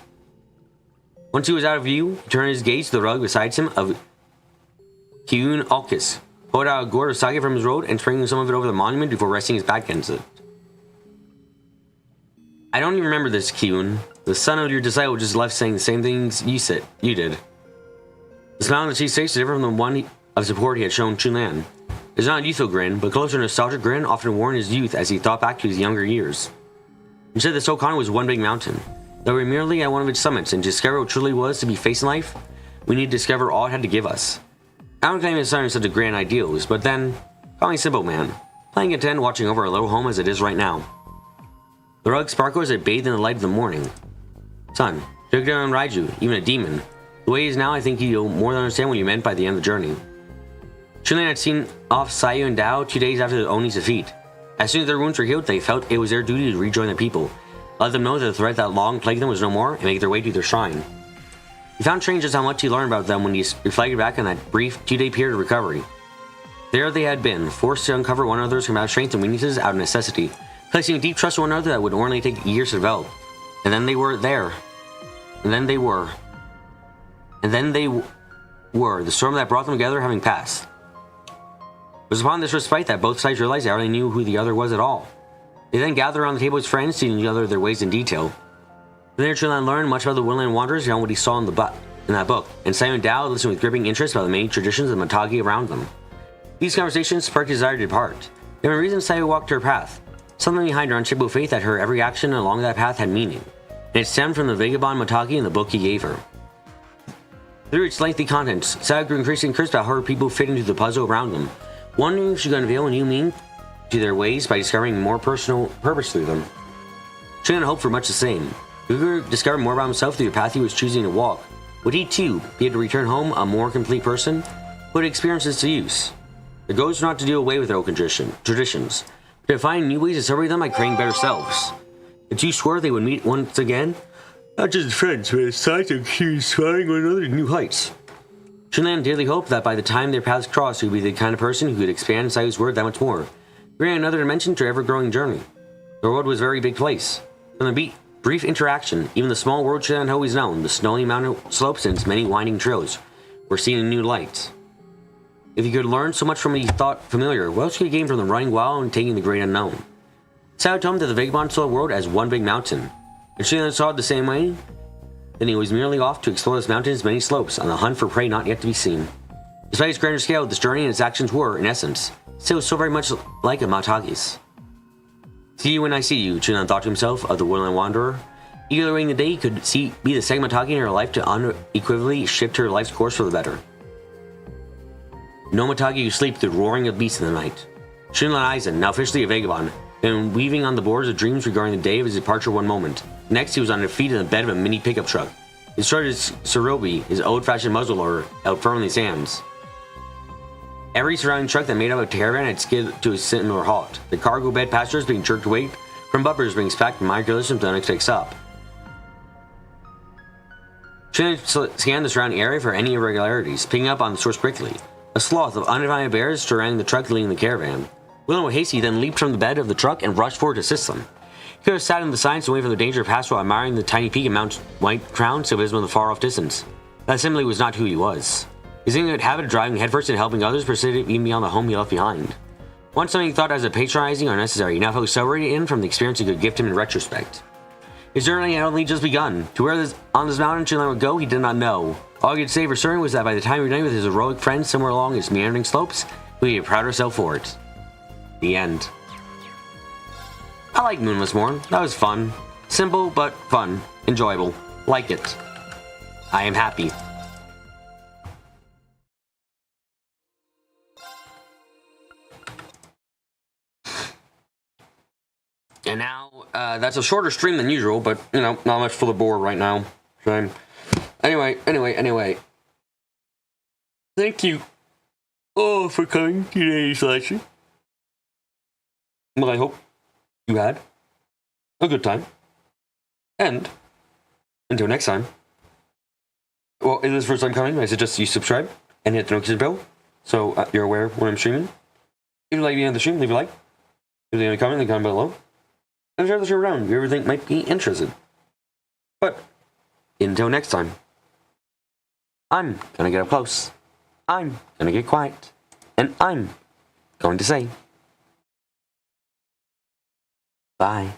Once he was out of view, he turned his gaze to the rug beside him of Kiun Alkis, pulled out a gourd of sake from his robe and sprinkled some of it over the monument before resting his back against it. I don't even remember this, Kiun. The son of your disciple just left saying the same things you did. The smile on the chief's face is different from the one of support he had shown Chunlan. It's not a youthful grin, but closer to a nostalgic grin often worn in his youth as he thought back to his younger years. Instead, the Solkana was one big mountain. Though we were merely at one of its summits, and to discover what truly was to be facing life, we need to discover all it had to give us. I don't claim it's such a grand ideals, but then, call me a simple man, playing content watching over our little home as it is right now. The rug sparkled as it bathed in the light of the morning. Son, took down Raiju, even a demon. The way he is now, I think you'll more than understand what you meant by the end of the journey. Chunlan had seen off Sayu and Dao 2 days after the Oni's defeat. As soon as their wounds were healed, they felt it was their duty to rejoin their people, let them know that the threat that long plagued them was no more, and make their way to their shrine. He found strange just how much he learned about them when he reflected back on that brief 2-day period of recovery. There they had been, forced to uncover one another's combative strengths and weaknesses out of necessity, placing a deep trust in one another that would ordinarily take years to develop. And then they were there. And then they were. The storm that brought them together having passed. It was upon this respite that both sides realized they hardly knew who the other was at all. They then gathered around the table as friends, seeing each other their ways in detail. From there, Chunlan learned much about the Woodland Wanderers beyond what he saw in that book, and Sayu and Dao listened with gripping interest about the many traditions of Matagi around them. These conversations sparked his desire to depart. There were reasons Sayu walked her path, something behind her unshakable faith that her every action along that path had meaning, and it stemmed from the vagabond Matagi and the book he gave her. Through its lengthy contents, Sayu grew increasingly curious about how her people fit into the puzzle around them, wondering if she could unveil a new meaning to their ways by discovering more personal purpose through them. Chunlan hoped for much the same. He could discover more about himself through the path he was choosing to walk. Would he too be able to return home a more complete person who had experiences to use? The goal was not to do away with their old traditions, but to find new ways to celebrate them by creating better selves. The two swore they would meet once again, not just as friends, but as sides to keep inspiring one another to new heights. Chunlan dearly hoped that by the time their paths crossed, he would be the kind of person who could expand Sayu's word that much more, bringing another dimension to her ever-growing journey. The world was a very big place. From the brief interaction, even the small world Chunlan had always known, the snowy mountain slopes and its many winding trails, were seen in new lights. If he could learn so much from what he thought familiar, what else could he gain from the running wild and taking the great unknown? Sayu told him that the vagabond saw the world as one big mountain. If Chunlan saw it the same way, then he was merely off to explore this mountain's many slopes on the hunt for prey not yet to be seen. Despite its grander scale, this journey and its actions were, in essence, still so very much like a Matagi's. See you when I see you, Chunlan thought to himself of the Woodland Wanderer, eagerly waiting the day he could be the second Matagi in her life to unequivocally shift her life's course for the better. No Matagi who sleep through the roaring of beasts in the night. Chunlan Eisen, now officially a vagabond, had been weaving on the borders of dreams regarding the day of his departure one moment. Next, he was on his feet in the bed of a mini pickup truck. His strut is Sarobi, his old-fashioned muzzleloader, held firm in his hands. Every surrounding truck that made up a caravan had skidded to a similar halt, the cargo bed passengers being jerked away from bumpers being packed from minor collisions to the unexpected stop. Chunlan scanned the surrounding area for any irregularities, picking up on the source quickly. A sloth of undivided bears surrounding the truck leading the caravan. Willow Hasty then leaped from the bed of the truck and rushed forward to assist them. He could have sat in the sides and waited for the danger to pass while admiring the tiny peak and Mount White crown so visible in the far-off distance. That simply was not who he was. His ignorant habit of driving headfirst and helping others persisted even beyond the home he left behind. Once something he thought as a patronizing or unnecessary, he now felt separated in from the experience it could gift him in retrospect. His journey had only just begun. To where on this mountain Chunlan would go, he did not know. All he could say for certain was that by the time he reunited with his heroic friends somewhere along his meandering slopes, he would be proud of himself for it. The end. I like Moonless Morn. That was fun. Simple, but fun. Enjoyable. Like it. I am happy. And now, that's a shorter stream than usual, but, you know, not much for the board right now. So, anyway. Thank you all for coming to today's lesson. Well, I hope you had a good time. And until next time. Well, if this is the first time coming, I suggest you subscribe and hit the notification bell so you're aware when I'm streaming. If you like the end of the stream, leave a like. If you have any comment, leave a comment below. And share the stream around if you ever think might be interested. But until next time, I'm gonna get up close. I'm gonna get quiet. And I'm going to say bye.